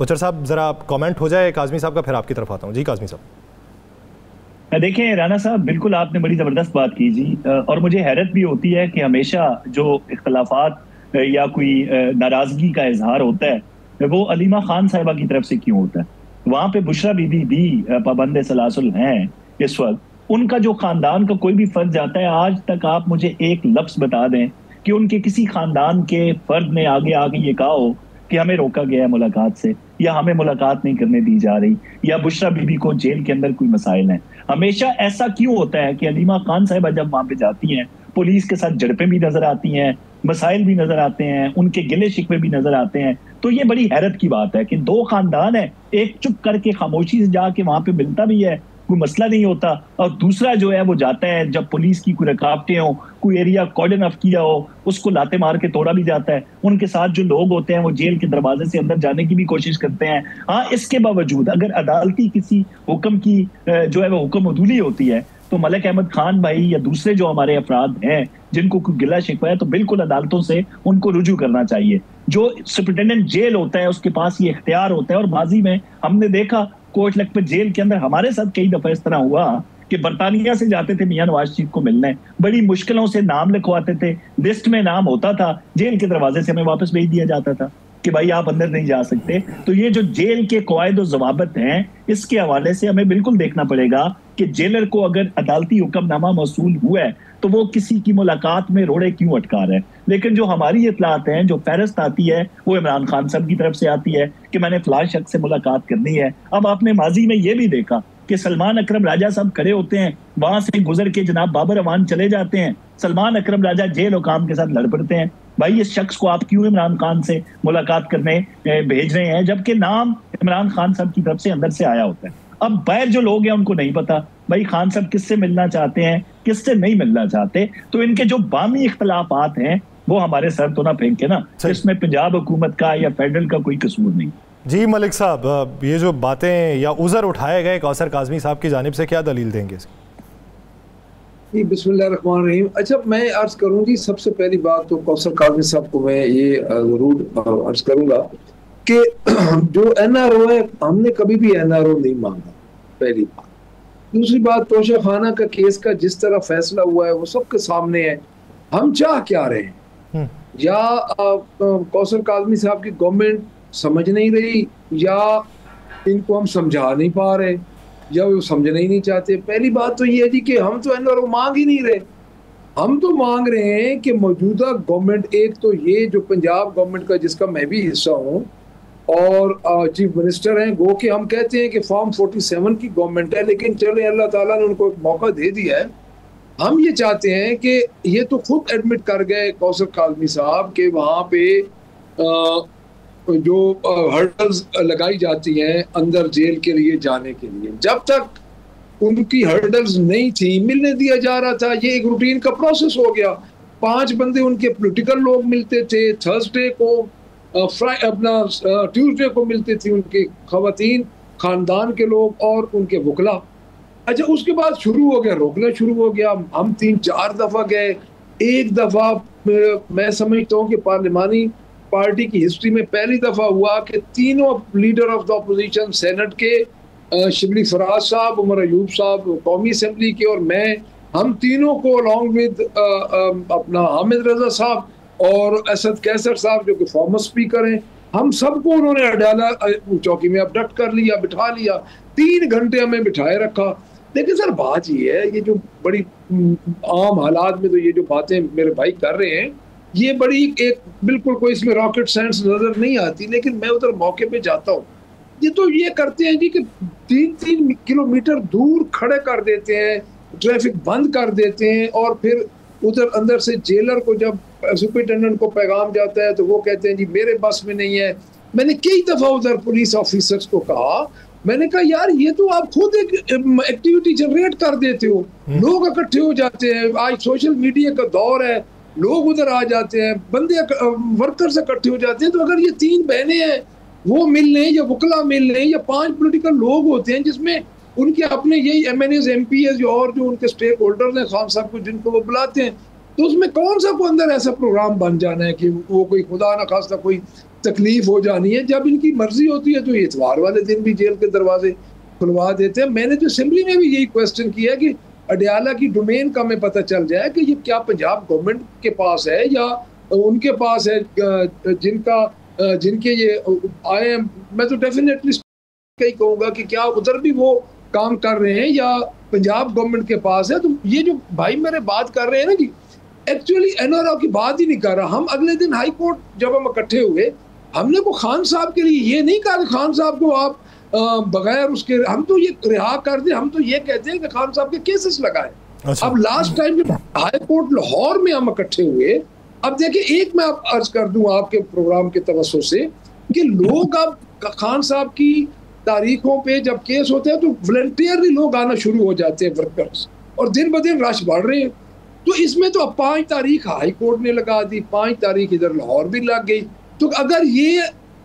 बचर साहब, ज़रा कमेंट हो जाए काज़मी साहब का, फिर आपकी तरफ आता हूँ। जी काज़मी साहब। देखें राना साहब, बिल्कुल आपने बड़ी ज़बरदस्त बात की जी, और मुझे हैरत भी होती है कि हमेशा जो इख्तलाफात या कोई नाराज़गी का इजहार होता है वो अलीमा खान साहिबा की तरफ से क्यों होता है। वहाँ पे बुशरा बीबी भी पाबंद सलासुल हैं इस वक्त। उनका जो खानदान का कोई भी फर्द जाता है, आज तक आप मुझे एक लफ्ज़ बता दें कि उनके किसी खानदान के फर्द ने आगे आगे ये कहा हो कि हमें रोका गया है मुलाकात से, या हमें मुलाकात नहीं करने दी जा रही, या बुशरा बीबी को जेल के अंदर कोई मसाइल हैं। हमेशा ऐसा क्यों होता है कि अलीमा खान साहिबा जब वहां पे जाती हैं, पुलिस के साथ झड़पें भी नजर आती हैं, मसाइल भी नजर आते हैं, उनके गिले शिकवे भी नजर आते हैं। तो ये बड़ी हैरत की बात है कि दो खानदान है, एक चुप करके खामोशी से जाके वहां पे मिलता भी है, कोई मसला नहीं होता, और दूसरा जो है वो जाता है जब पुलिस की कोई रुकावटें हो, कोई एरिया कॉर्डन ऑफ किया हो, उसको लाते मार के तोड़ा भी जाता है। उनके साथ जो लोग होते हैं वो जेल के दरवाजे से अंदर जाने की भी कोशिश करते हैं। हाँ, इसके बावजूद अगर अदालती किसी हुक्म की जो है वो हुक्म अदूली होती है, तो मलिक अहमद खान भाई या दूसरे जो हमारे अफराद हैं जिनको कोई गिला शिकवा है, तो बिल्कुल अदालतों से उनको रुजू करना चाहिए। जो सुपरिटेंडेंट जेल होता है उसके पास ये इख्तियार होता है, और माजी में हमने देखा कोट लखपत जेल के अंदर हमारे साथ कई दफा इस तरह हुआ कि बरतानिया से जाते थे मियां नवाज शरीफ को मिलने, बड़ी मुश्किलों से नाम लिखवाते थे, लिस्ट में नाम होता था, जेल के दरवाजे से हमें वापस भेज दिया जाता था कि भाई आप अंदर नहीं जा सकते। तो ये जो जेल के कवायद और ज़वाबित हैं, इसके हवाले से हमें बिल्कुल देखना पड़ेगा कि जेलर को अगर अदालती हुक्मनामा मौसूल हुआ है तो वो किसी की मुलाकात में रोड़े क्यों अटका रहे हैं। लेकिन जो हमारी इतलात हैं, जो फहरिस्त आती है, वो इमरान खान साहब की तरफ से आती है कि मैंने फलां शख्स से मुलाकात करनी है। अब आपने माजी में ये भी देखा कि सलमान अकरम राजा साहब खड़े होते हैं, वहां से गुजर के जनाब बाबर अवान चले जाते हैं, सलमान अकरम राजा जेल हुकाम के साथ लड़ पड़ते हैं। भाई, इस शख्स को आप क्यों इमरान खान से मुलाकात करने भेज रहे हैं, जबकि नाम इमरान खान साहब की तरफ से अंदर से आया होता है। अब बाहर जो लोग हैं उनको नहीं पता भाई खान साहब किससे मिलना चाहते हैं, किससे नहीं मिलना चाहते। तो इनके जो बामी इख्तलाफात हैं वो हमारे सर तो ना फेंके ना, इसमें पंजाब हुकूमत का या फेडरल का कोई कसूर नहीं। जी मलिक साहब, ये जो बातें या उज़र उठाए गए कौसर काज़मी साहब की जानिब से, क्या दलील देंगे इसकी? जी बिस्मिल्लाहिर्रहमानिर्रहीम। अच्छा, मैं अर्ज करूँ जी, सबसे पहली बात तो कौसर काज़मी साहब को मैं ये जरूर अर्ज करूँगा कि जो NRO है, हमने कभी भी NRO नहीं मांगा, पहली बात। दूसरी बात, तोशा खाना का केस का जिस तरह फैसला हुआ है वो सबके सामने है। हम चाह क्या रहे हैं, या कौसर काज़मी साहब की गवर्नमेंट समझ नहीं रही, या इनको हम समझा नहीं पा रहे, या वो समझना ही नहीं चाहते। पहली बात तो ये है जी कि हम तो NRO मांग ही नहीं रहे। हम तो मांग रहे हैं कि मौजूदा गवर्नमेंट, एक तो ये जो पंजाब गवर्नमेंट का जिसका मैं भी हिस्सा हूँ और चीफ मिनिस्टर हैं, गो के हम कहते हैं कि फॉर्म 47 की गवर्नमेंट है, लेकिन चले अल्लाह ताला ने उनको एक मौका दे दिया है। हम ये चाहते हैं कि ये तो खुद एडमिट कर गए कौसर काज़मी साहब के वहाँ पे जो हर्डल्स लगाई जाती हैं अंदर जेल के लिए जाने के लिए, जब तक उनकी हर्डल्स नहीं थी, मिलने दिया जा रहा था। ये एक रूटीन का प्रोसेस हो गया। 5 बंदे उनके पॉलिटिकल लोग मिलते थे, थर्सडे को अपना ट्यूसडे को मिलते थे उनके खवातीन खानदान के लोग और उनके वकला। अच्छा, उसके बाद शुरू हो गया, रोकना शुरू हो गया। हम 3-4 दफा गए। एक दफा मैं समझता हूँ कि पार्लिमानी पार्टी की हिस्ट्री में पहली दफा हुआ कि तीनों leader of the opposition, senate के शिबली फराज साहब, उमर अयूब साहब कौमी असेंबली के, और मैं, हम तीनों को अलॉन्ग विद अपना हामिद रजा साहब और असद कैसर साहब जो कि फॉर्मर स्पीकर हैं, हम सबको उन्होंने अडाला चौकी में अबडक्ट कर लिया, बिठा लिया। 3 घंटे हमें बिठाए रखा। लेकिन सर बात ये है, ये जो बड़ी आम हालात में तो ये जो बातें मेरे भाई कर रहे हैं, ये बड़ी एक बिल्कुल कोई इसमें रॉकेट साइंस नजर नहीं आती। लेकिन मैं उधर मौके पे जाता हूँ, ये तो ये करते हैं जी कि 3-3 किलोमीटर दूर खड़े कर देते हैं, ट्रैफिक बंद कर देते हैं, और फिर उधर अंदर से जेलर को जब सुपरिटेंडेंट को पैगाम जाता है तो वो कहते हैं जी मेरे बस में नहीं है। मैंने कई दफा उधर पुलिस ऑफिसर्स को कहा, मैंने कहा यार ये तो आप खुद एक एक्टिविटी जनरेट कर देते हो, लोग इकट्ठे हो जाते हैं, आज सोशल मीडिया का दौर है, लोग उधर आ जाते हैं, बंदे वर्कर्स इकट्ठे हो जाते हैं। तो अगर ये 3 बहनें हैं वो मिल लें या वकला मिल लें या 5 पॉलिटिकल लोग होते हैं जिसमें उनके अपने यही MNAs MPs और जो उनके स्टेक होल्डर्स हैं, खान साहब को जिनको वो बुलाते हैं, तो उसमें कौन सा को अंदर ऐसा प्रोग्राम बन जाना है कि वो कोई खुदा न खास्ता कोई तकलीफ हो जानी है। जब इनकी मर्जी होती है तो ये इतवार वाले दिन भी जेल के दरवाजे खुलवा देते हैं। मैंने तो असेंबली में भी यही क्वेश्चन किया कि अडयाला की डोमेन का हमें पता चल जाए कि ये क्या पंजाब गवर्नमेंट के पास है या उनके पास है, जिनके ये आए। मैं तो डेफिनेटली कहीं कहूँगा कि क्या उधर भी वो काम कर रहे हैं या पंजाब गवर्नमेंट के पास है। तो ये जो भाई मेरे बात कर रहे हैं ना जी, एक्चुअली NRO की बात ही नहीं कर रहा। हम अगले दिन हाई कोर्ट जब हम इकट्ठे हुए, हमने को खान साहब के लिए ये नहीं कहा कि खान साहब को आप बगैर उसके, हम तो ये रिहा कर दे, हम तो ये कहते हैं कि खान साहब के केसेस लगाए। अच्छा। अब लास्ट टाइम जब हाई कोर्ट लाहौर में हम इकट्ठे हुए, अब देखिए एक मैं आप अर्ज कर दूं आपके प्रोग्राम के तवज्जो से कि लोग अब खान साहब की तारीखों पे जब केस होते हैं तो वॉलंटियरली लोग आना शुरू हो जाते हैं, वर्कर्स, और दिन ब दिन रश बढ़ रहे हैं। तो इसमें तो अब 5 तारीख हाई कोर्ट ने लगा दी, 5 तारीख इधर लाहौर भी लग गई। तो अगर ये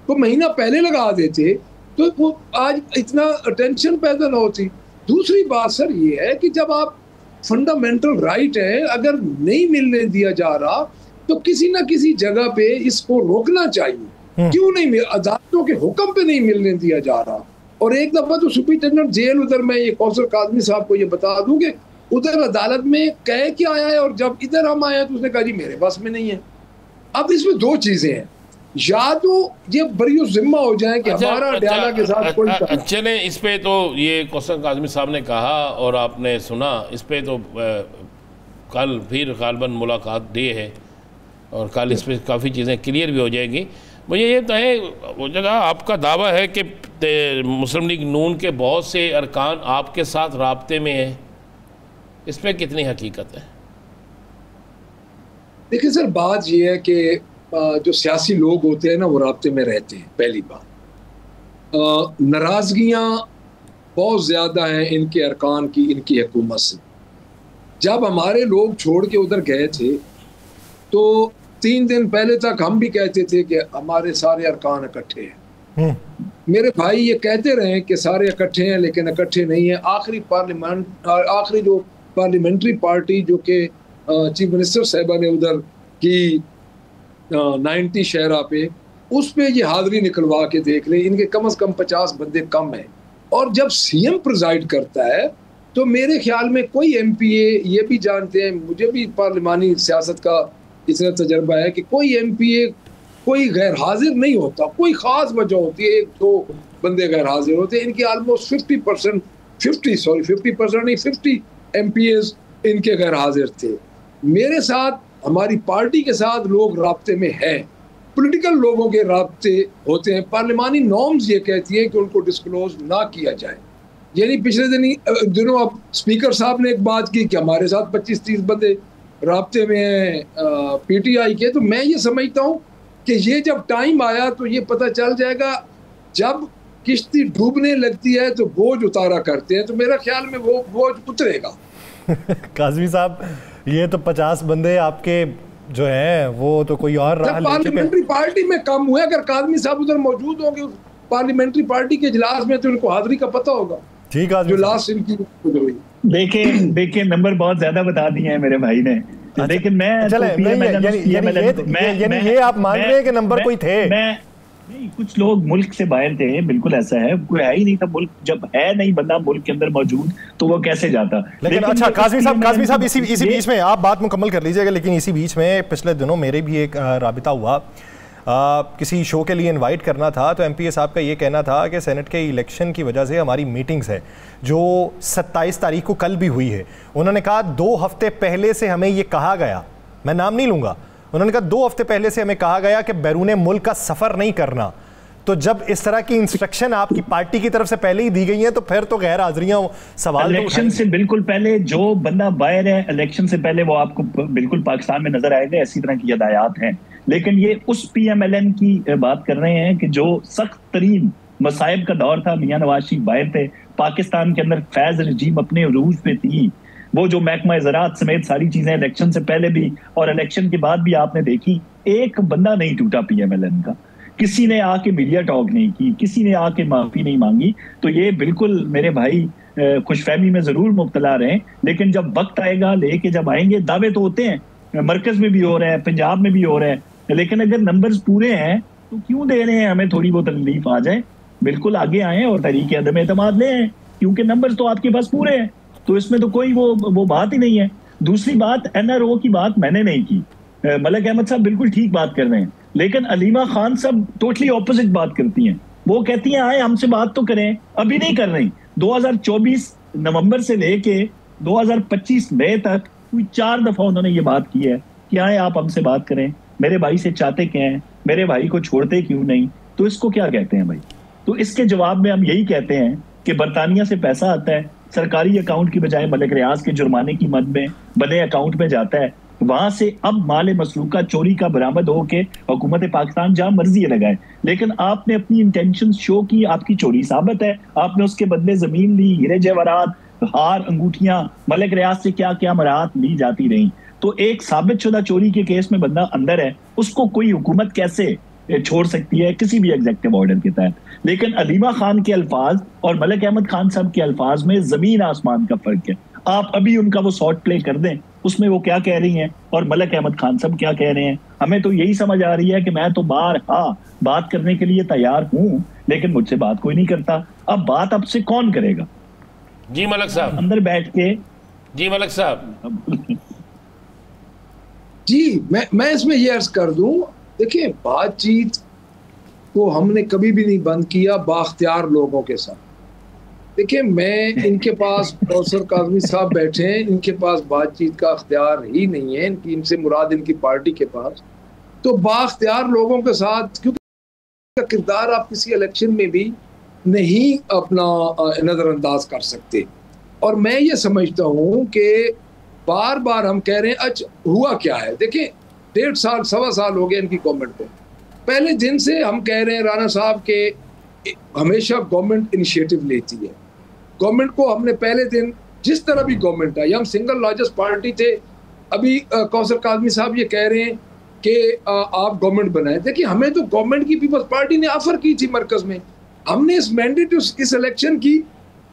को महीना पहले लगा देते तो वो आज इतना टेंशन पैदा ना होती। दूसरी बात सर ये है कि जब आप फंडामेंटल राइट है अगर नहीं मिलने दिया जा रहा तो किसी ना किसी जगह पे इसको रोकना चाहिए। क्यों नहीं, अदालतों के हुक्म पे नहीं मिलने दिया जा रहा। और एक दफा तो सुपरिटेंडेंट जेल उधर, मैं ये कौसर काजमी साहब को ये बता दूं कि उधर अदालत में कह के आया है और जब इधर हम आए तो उसने कहा जी मेरे पास में नहीं है। अब इसमें 2 चीजें हैं, या तो ये बड़ी जिम्मा हो जाए कि हमारा अडयाला के साथ कोई चले। इस पे तो ये कौसर काजमी साहब ने कहा और आपने सुना, इस पे तो कल फिर गालबन मुलाकात डे है और कल इस पर काफ़ी चीज़ें क्लियर भी हो जाएंगी। मुझे ये तो है, वो जगह आपका दावा है कि मुस्लिम लीग नून के बहुत से अरकान आपके साथ राब्ते में हैं, इस पर कितनी हकीकत है? देखिए सर, बात यह है कि जो सियासी लोग होते हैं ना वो राब्ते में रहते हैं। पहली बात, नाराज़गियाँ बहुत ज़्यादा हैं इनके अरकान की, इनकी हुकूमत से। जब हमारे लोग छोड़ के उधर गए थे तो 3 दिन पहले तक हम भी कहते थे कि हमारे सारे अरकान इकट्ठे हैं। मेरे भाई ये कहते रहे कि सारे इकट्ठे हैं, लेकिन इकट्ठे नहीं है। आखिरी जो पार्लियामेंट्री पार्टी जो कि चीफ मिनिस्टर साहिबा ने उधर की 90 शहरा पे, उस पे ये हाजिरी निकलवा के देख लें, इनके कम से कम 50 बंदे कम हैं। और जब CM प्रिजाइड करता है तो मेरे ख्याल में कोई MPA, ये भी जानते हैं, मुझे भी पार्लिमानी सियासत का इतना तजर्बा है कि कोई MPA कोई गैर हाजिर नहीं होता। कोई ख़ास वजह होती है, 1-2 बंदे गैर हाजिर होते हैं। इनके आलमोस्ट 50 MPAs इनके गैर हाजिर थे। मेरे साथ, हमारी पार्टी के साथ लोग राब्ते में हैं, पॉलिटिकल लोगों के राब्ते होते हैं। पार्लिमानी नॉर्म्स ये कहती हैं कि उनको डिस्क्लोज ना किया जाए। यानी पिछले दिनों अब स्पीकर साहब ने एक बात की कि हमारे साथ 25-30 बंदे राब्ते में हैं PTI के। तो मैं ये समझता हूँ कि ये जब टाइम आया तो ये पता चल जाएगा, जब किश्ती डूबने लगती है तो बोझ उतारा करते हैं, तो मेरा ख्याल में वो बोझ उतरेगा। काज़मी साहब, ये तो 50 बंदे आपके जो हैं वो तो कोई और राह पार्लियामेंट्री पार्टी में कम हुए, अगर काज़मी साहब उधर मौजूद होंगे पार्लियामेंट्री पार्टी के इजलास में तो उनको हाजिरी का पता होगा। ठीक है, जो लास्ट इनकी हुई। देखिए नंबर बहुत ज्यादा बता दिए हैं मेरे भाई ने, लेकिन मैं चले ये आप मान रहे हैं कि नंबर कोई थे? नहीं, कुछ लोग मुल्क से बाहर थे, बिल्कुल ऐसा है, कोई है ही नहीं था मुल्क, जब है नहीं बंदा मुल्क के अंदर मौजूद तो वो कैसे जाता। लेकिन अच्छा काज़मी साहब इसी बीच में आप बात मुकम्मल कर लीजिएगा, लेकिन इसी बीच में पिछले दिनों मेरे भी एक राबिता हुआ, किसी शो के लिए इनवाइट करना था, तो एमपीए साहब का ये कहना था कि सेनेट के इलेक्शन की वजह से हमारी मीटिंग्स है जो 27 तारीख को कल भी हुई है, उन्होंने कहा 2 हफ्ते पहले से हमें ये कहा गया, मैं नाम नहीं लूँगा, उन्होंने कहा 2 हफ्ते पहले से हमें कहा गया कि बैरून मुल्क का सफ़र नहीं करना। तो जब इस तरह की इंस्ट्रक्शन आपकी पार्टी की तरफ से पहले ही दी गई है तो फिर तो गैर हाजिरियां सवाल इलेक्शन से बिल्कुल पहले जो बंदा बाहर है, इलेक्शन से पहले वो आपको बिल्कुल पाकिस्तान में नजर आएगा, ऐसी तरह की हदायत हैं। लेकिन ये उस PMLN की बात कर रहे हैं कि जो सख्त तरीन मसाइब का दौर था, मियां नवाज शरीफ बाहर थे, पाकिस्तान के अंदर फैज रजीम अपने अरूज पे थी, वो जो महकमा ज़राअत समेत सारी चीजें इलेक्शन से पहले भी और इलेक्शन के बाद भी आपने देखी, एक बंदा नहीं टूटा PMLN का, किसी ने आके मीडिया टॉक नहीं की, किसी ने आके माफी नहीं मांगी। तो ये बिल्कुल मेरे भाई खुशफहमी में जरूर मुब्तला रहे, लेकिन जब वक्त आएगा, लेके जब आएंगे, दावे तो होते हैं, मरकज में भी हो रहे हैं, पंजाब में भी हो रहे हैं, लेकिन अगर नंबर्स पूरे हैं तो क्यों दे रहे हैं हमें थोड़ी बहुत तकलीफ आ जाए, बिल्कुल आगे आए और तरीके अदम एतमाद ले आए, क्योंकि नंबर्स तो आपके पास पूरे हैं, तो इसमें तो कोई वो बात ही नहीं है। दूसरी बात, NRO की बात मैंने नहीं की, मलिक अहमद साहब बिल्कुल ठीक बात कर रहे हैं, लेकिन अलीमा खान साहब टोटली ऑपोजिट बात करती हैं। वो कहती हैं आए हमसे बात तो करें, अभी नहीं कर रही। 2024 नवंबर से लेके 2025 मई तक कोई 4 दफा उन्होंने ये बात की है कि आए आप हमसे बात करें, मेरे भाई से चाहते क्या हैं, मेरे भाई को छोड़ते क्यों नहीं, तो इसको क्या कहते हैं भाई? तो इसके जवाब में हम यही कहते हैं कि बरतानिया से पैसा आता है, सरकारी अकाउंट की बजाय मलिक रियाज के जुर्माने की मद में बने अकाउंट में जाता है, वहां से अब माल मसलूका चोरी का बरामद होके हुकूमत पाकिस्तान जहां मर्जी लगाए, लेकिन आपने अपनी इंटेंशन शो की, आपकी चोरी साबित है, आपने उसके बदले जमीन ली, हीरे जेवरात, हार, अंगूठियां, मलिक रियाज से क्या क्या मराहत ली जाती रही। तो एक साबित शुदा चोरी के केस में बंदा अंदर है, उसको कोई हुकूमत कैसे छोड़ सकती है किसी भी एग्जीक्यूटिव ऑर्डर के तहत? लेकिन अलीमा खान के अल्फाज और मलिक अहमद खान साहब के अल्फाज में जमीन आसमान का फर्क है। आप अभी उनका वो शॉर्ट प्ले कर दें, उसमें वो क्या कह रही हैं और मलिक अहमद खान साहब क्या कह रहे हैं। हमें तो यही समझ आ रही है कि मैं तो बात करने के लिए तैयार हूँ, लेकिन मुझसे बात कोई नहीं करता। अब बात अब से कौन करेगा? जी मलिक साहब अंदर बैठ के। जी मलिक साहब जी मैं इसमें ये अर्ज कर दूं, देखिए बातचीत को हमने कभी भी नहीं बंद किया बाख्तियार लोगों के साथ। देखिए मैं इनके पास कौसर काज़मी साहब बैठे हैं, इनके पास बातचीत का अख्तियार ही नहीं है, इनसे मुराद इनकी पार्टी के पास। तो बाख्तियार लोगों के साथ, क्योंकि किरदार आप किसी इलेक्शन में भी नहीं अपना नज़रअंदाज कर सकते। और मैं ये समझता हूँ कि बार बार हम कह रहे हैं अच्छा हुआ क्या है। देखिए 1.5 साल 1.25 साल हो गए इनकी गवर्नमेंट को। पहले दिन से हम कह रहे हैं राना साहब के हमेशा गवर्नमेंट इनिशिएटिव लेती है। गवर्नमेंट को हमने पहले दिन जिस तरह भी गवर्नमेंट आई, हम सिंगल लार्जेस्ट पार्टी थे, अभी कौसर काज़मी साहब ये कह रहे हैं कि आप गवर्नमेंट बनाए। देखिए हमें तो गवर्नमेंट की पीपल्स पार्टी ने ऑफर की थी मरकज में, हमने इस मैंडेट इस इलेक्शन की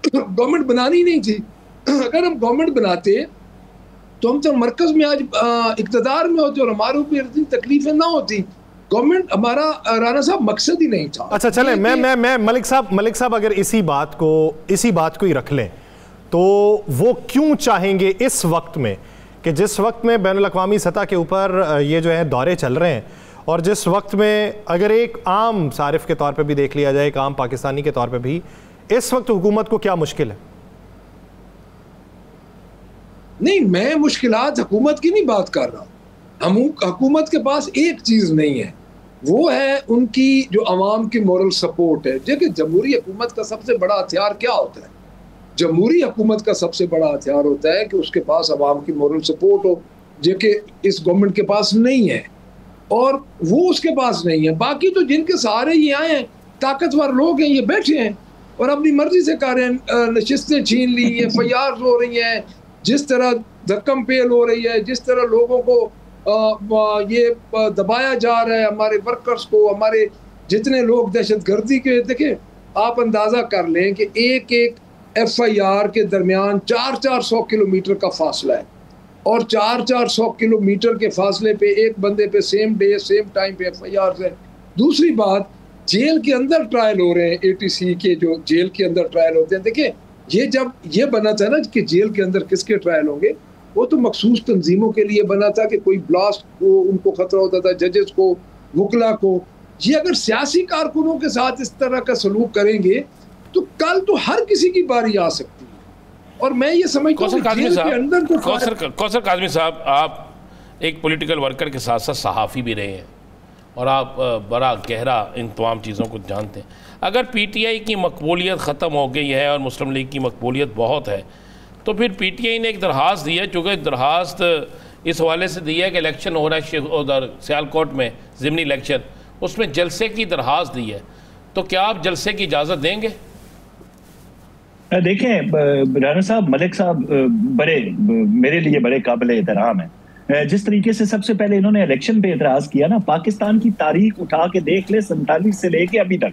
गवर्नमेंट बनानी नहीं थी। अगर हम गवर्नमेंट बनाते तो हम तो मरकज में आज इक़्तिदार में होते और हमारे ऊपर इतनी तकलीफें ना होती। गवर्नमेंट हमारा राना साहब मकसद ही नहीं था। अच्छा चलें, मैं मलिक साहब अगर इसी बात को ही रख लें तो वो क्यों चाहेंगे इस वक्त में कि जिस वक्त में बैनुल अक़वामी सतह के ऊपर ये जो है दौरे चल रहे हैं और जिस वक्त में अगर एक आम सारिफ के तौर पे भी देख लिया जाए, एक आम पाकिस्तानी के तौर पे भी, इस वक्त हुकूमत को क्या मुश्किल है? नहीं, मैं मुश्किलात हुकूमत की नहीं बात कर रहा। हुकूमत के पास एक चीज़ नहीं है, वो है उनकी जो अवाम की मोरल सपोर्ट है। देखिए जमहूरी हुकूमत का सबसे बड़ा हथियार क्या होता है? जमहूरी हुकूमत का सबसे बड़ा हथियार होता है कि उसके पास अवाम की मोरल सपोर्ट हो, जो कि इस गवर्नमेंट के पास नहीं है। और वो उसके पास नहीं है। बाकी तो जिनके सहारे ये आए हैं, ताकतवर लोग हैं, ये बैठे हैं और अपनी मर्जी से कर रहे हैं, नशिस्तें छीन ली, FIR हो रही हैं, जिस तरह धक्कम पेल हो रही है, जिस तरह लोगों को ये दबाया जा रहा है, हमारे वर्कर्स को, हमारे जितने लोग दहशतगर्दी के, देखें आप अंदाज़ा कर लें कि एक एक FIR के दरमियान 400-400 किलोमीटर का फासला है और 400-400 किलोमीटर के फासले पे एक बंदे पे सेम डे सेम टाइम पे FIR है। दूसरी बात, जेल के अंदर ट्रायल हो रहे हैं, ATC के जो जेल के अंदर ट्रायल होते हैं। देखिए ये जब ये बना था ना कि जेल के अंदर किसके ट्रायल होंगे, वो तो मखसूस तंजीमों के लिए बना था कि कोई ब्लास्ट को उनको खतरा होता था, जजेस को, वकला को। ये अगर सियासी कारकुनों के साथ इस तरह का सलूक करेंगे तो कल तो हर किसी की बारी आ सकती है। और मैं ये समझता हूँ कौसर काज़मी साहब, आप एक पॉलिटिकल वर्कर के साथ साथ सहाफ़ी भी रहे हैं और आप बड़ा गहरा इन तमाम चीज़ों को जानते हैं। अगर PTI की मकबूलियत ख़त्म हो गई है और मुस्लिम लीग की मकबूलियत बहुत है, तो फिर PTI ने एक दरख्वास्त दी है, चूँकि दरख्वास्त इस हवाले से दी है कि इलेक्शन हो रहा है उधर सियालकोट में, ज़िमनी इलेक्शन, उसमें जलसे की दरख्वास्त दी है, तो क्या आप जलसे की इजाज़त देंगे? देखें राना साहब, मलिक साहब बड़े मेरे लिए बड़े काबिल एहतराम है। जिस तरीके से सबसे पहले इन्होंने इलेक्शन पे एतराज़ किया ना, पाकिस्तान की तारीख उठा के देख ले 47 से लेके अभी तक,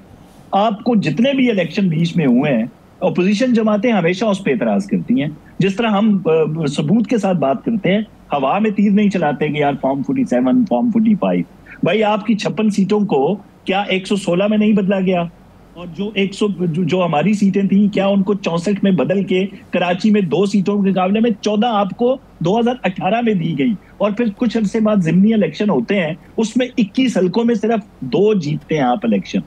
आपको जितने भी इलेक्शन बीच में हुए हैं, अपोजिशन जमातें हमेशा उस पर एतराज़ करती हैं। जिस तरह हम सबूत के साथ बात करते हैं, हवा में तीर नहीं चलाते कि यार फॉर्म 47, फॉर्म 45। भाई आपकी 56 सीटों को क्या 116 में नहीं बदला गया? और जो 100 जो हमारी सीटें थी, क्या उनको 64 में बदल के कराची में 2 सीटों के मुकाबले में 14 आपको 2018 में दी गई? और फिर कुछ अरसे बाद ज़िमनी इलेक्शन होते हैं, उसमें 21 हल्कों में सिर्फ 2 जीतते हैं आप इलेक्शन।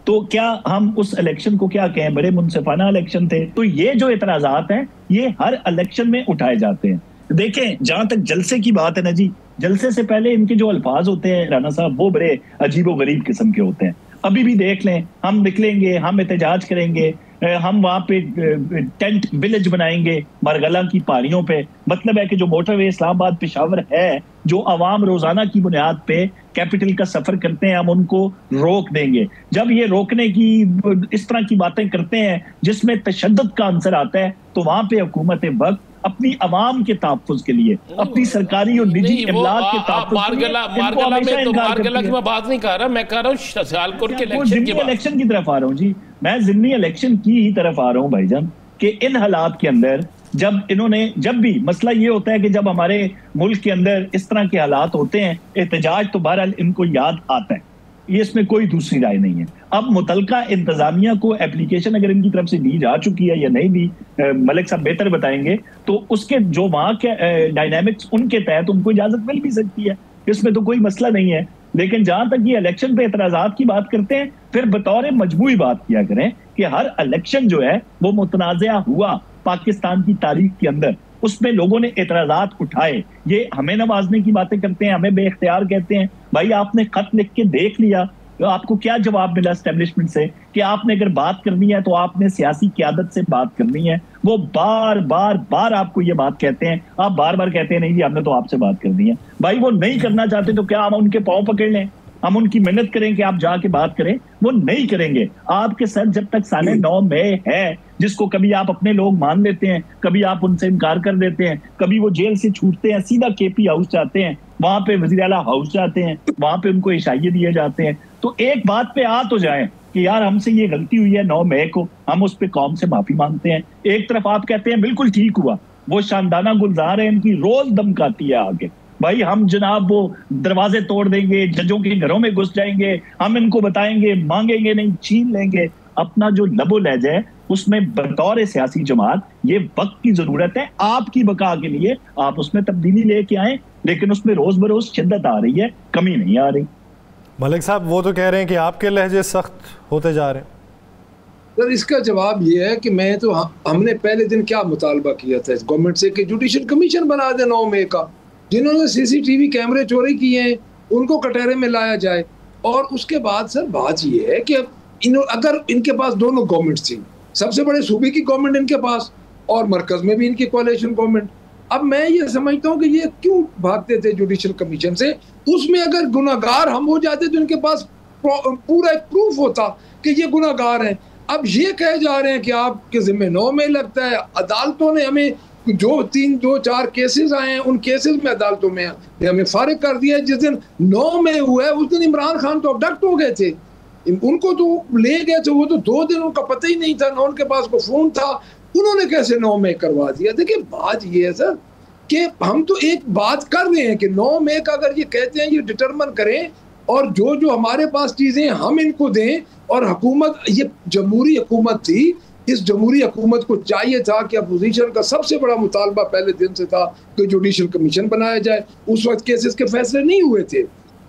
तो क्या हम उस इलेक्शन को क्या कहें, बड़े मुनसिफाना इलेक्शन थे? तो ये जो एतराज़ात हैं ये हर इलेक्शन में उठाए जाते हैं। देखें, जहां तक जलसे की बात है ना जी, जलसे से पहले इनके जो अल्फाज होते हैं राना साहब, वो बड़े अजीबो गरीब किस्म के होते हैं। अभी भी देख लें, हम निकलेंगे, हम एहतजाज करेंगे, हम वहाँ पे टेंट विलेज बनाएंगे मरगला की पहाड़ियों पे। मतलब है कि जो मोटरवे इस्लामाबाद पेशावर है, जो आवाम रोजाना की बुनियाद पे कैपिटल का सफर करते हैं, हम उनको रोक देंगे। जब ये रोकने की इस तरह की बातें करते हैं जिसमें तशद्दुद का आंसर आता है, तो वहां पे हुकूमत वक्त अपनी अवाम के तहफ़्फ़ुज़ के लिए, अपनी सरकारी और निजी इमलाक के तहफ़्फ़ुज़ के लिए, मारगला की मैं बात नहीं कर रहा, मैं कह रहा हूँ सियालकोट के इलेक्शन की तरफ आ रहा हूँ जी। मैं ज़िमनी इलेक्शन की ही तरफ आ रहा हूँ भाईजान, कि इन हालात के अंदर जब भी मसला ये होता है कि जब हमारे मुल्क के अंदर इस तरह के हालात होते हैं, एहतजाज तो बहरहाल इनको याद आता है, ये इसमें कोई दूसरी राय नहीं है। अब मुतलका इंतजामिया को एप्लीकेशन अगर इनकी तरफ से दी जा चुकी है या नहीं दी, मलिक साहब बेहतर बताएंगे, तो उसके जो वहाँ के डायनामिक्स उनके तहत उनको इजाजत मिल भी सकती है, इसमें तो कोई मसला नहीं है। लेकिन जहां तक ये इलेक्शन पे एतराजात की बात करते हैं, फिर बतौर मजमूई बात किया करें कि हर इलेक्शन जो है वो मुतनाज़ा हुआ पाकिस्तान की तारीख के अंदर, उसमें लोगों ने एतराजात उठाए। ये हमें नवाजने की बातें करते हैं, हमें बेख्तियार कहते हैं। भाई आपने खत लिख के देख लिया, तो आपको क्या जवाब मिला एस्टेब्लिशमेंट से कि आपने अगर बात करनी है तो आपने सियासी क़यादत से बात करनी है। वो बार बार आपको ये बात कहते हैं, आप बार बार कहते हैं नहीं जी हमने तो आपसे बात करनी है। भाई वो नहीं करना चाहते तो क्या हम उनके पाँव पकड़ लें, हम उनकी मेहनत करें कि आप जाके बात करें? वो नहीं करेंगे। आपके सर जब तक 9.5 मई है, जिसको कभी आप अपने लोग मान लेते हैं, कभी आप उनसे इनकार कर देते हैं, कभी वो जेल से छूटते हैं, सीधा KP हाउस जाते हैं, वहां पे वज़ीर आला हाउस जाते हैं, वहां पे उनको इशाइये दिए जाते हैं। तो एक बात पे आ तो जाए कि यार हमसे ये गलती हुई है 9 मई को, हम उस पे कौम से माफी मांगते हैं। एक तरफ आप कहते हैं बिल्कुल ठीक हुआ, वो शानदाना गुलजार है, इनकी रोज धमकाती है आगे, भाई हम जनाब वो दरवाजे तोड़ देंगे, जजों के घरों में घुस जाएंगे, हम इनको बताएंगे, मांगेंगे नहीं, छीन लेंगे। अपना जो लबो लहजा है उसमें बतौर सियासी जमात ये वक्त की जरूरत है, आपकी बका के लिए आप उसमें तब्दीली लेके आए, लेकिन उसमें रोज बरोज शिद्दत आ रही है, कमी नहीं आ रही। मलिक साहब वो तो कह रहे हैं कि आपके लहजे सख्त होते जा रहे हैं। सर इसका जवाब ये है कि मैं तो हमने पहले दिन क्या मुतालबा किया था इस गवर्नमेंट से कि जुडिशल कमीशन बना दे 9 मई का, जिन्होंने CCTV कैमरे चोरी किए हैं उनको कटहरे में लाया जाए। और उसके बाद सर बात ये है कि अगर इनके पास दोनों गवर्नमेंट थी, सबसे बड़े सूबे की गवर्नमेंट इनके पास और मरकज में भी इनकी कोalition गवर्नमेंट, अब मैं ये समझता हूँ कि ये क्यों भागते थे जुडिशल कमीशन से। उसमें अगर गुनाहगार हम हो जाते तो इनके पास पूरा एक प्रूफ होता कि ये गुनाहगार हैं। अब ये कहे जा रहे हैं कि आपके जिम्मे 9 मई लगता है। अदालतों ने हमें जो 3-4 केसेस आए हैं, उन केसेस में अदालतों में हमें फारिग कर दिया। जिस दिन 9 मई हुआ है उस दिन इमरान खान तो अबडक्ट हो गए थे, उनको तो ले गए थे, वो तो 2 दिन उनका पता ही नहीं था, ना उनके पास को फोन था, उन्होंने कैसे 9 मई करवा दिया। देखिए बात ये है सर कि हम तो एक बात कर रहे हैं कि 9 मई का अगर ये कहते हैं ये डिटरमिन करें और जो जो हमारे पास चीजें हम इनको दें, और हुकूमत ये जमहूरी हुकूमत थी, इस जमहूरी हुकूमत को चाहिए था कि अपोजिशन का सबसे बड़ा मुतालबा पहले दिन से था कि जुडिशल कमीशन बनाया जाए। उस वक्त केसेस के फैसले नहीं हुए थे।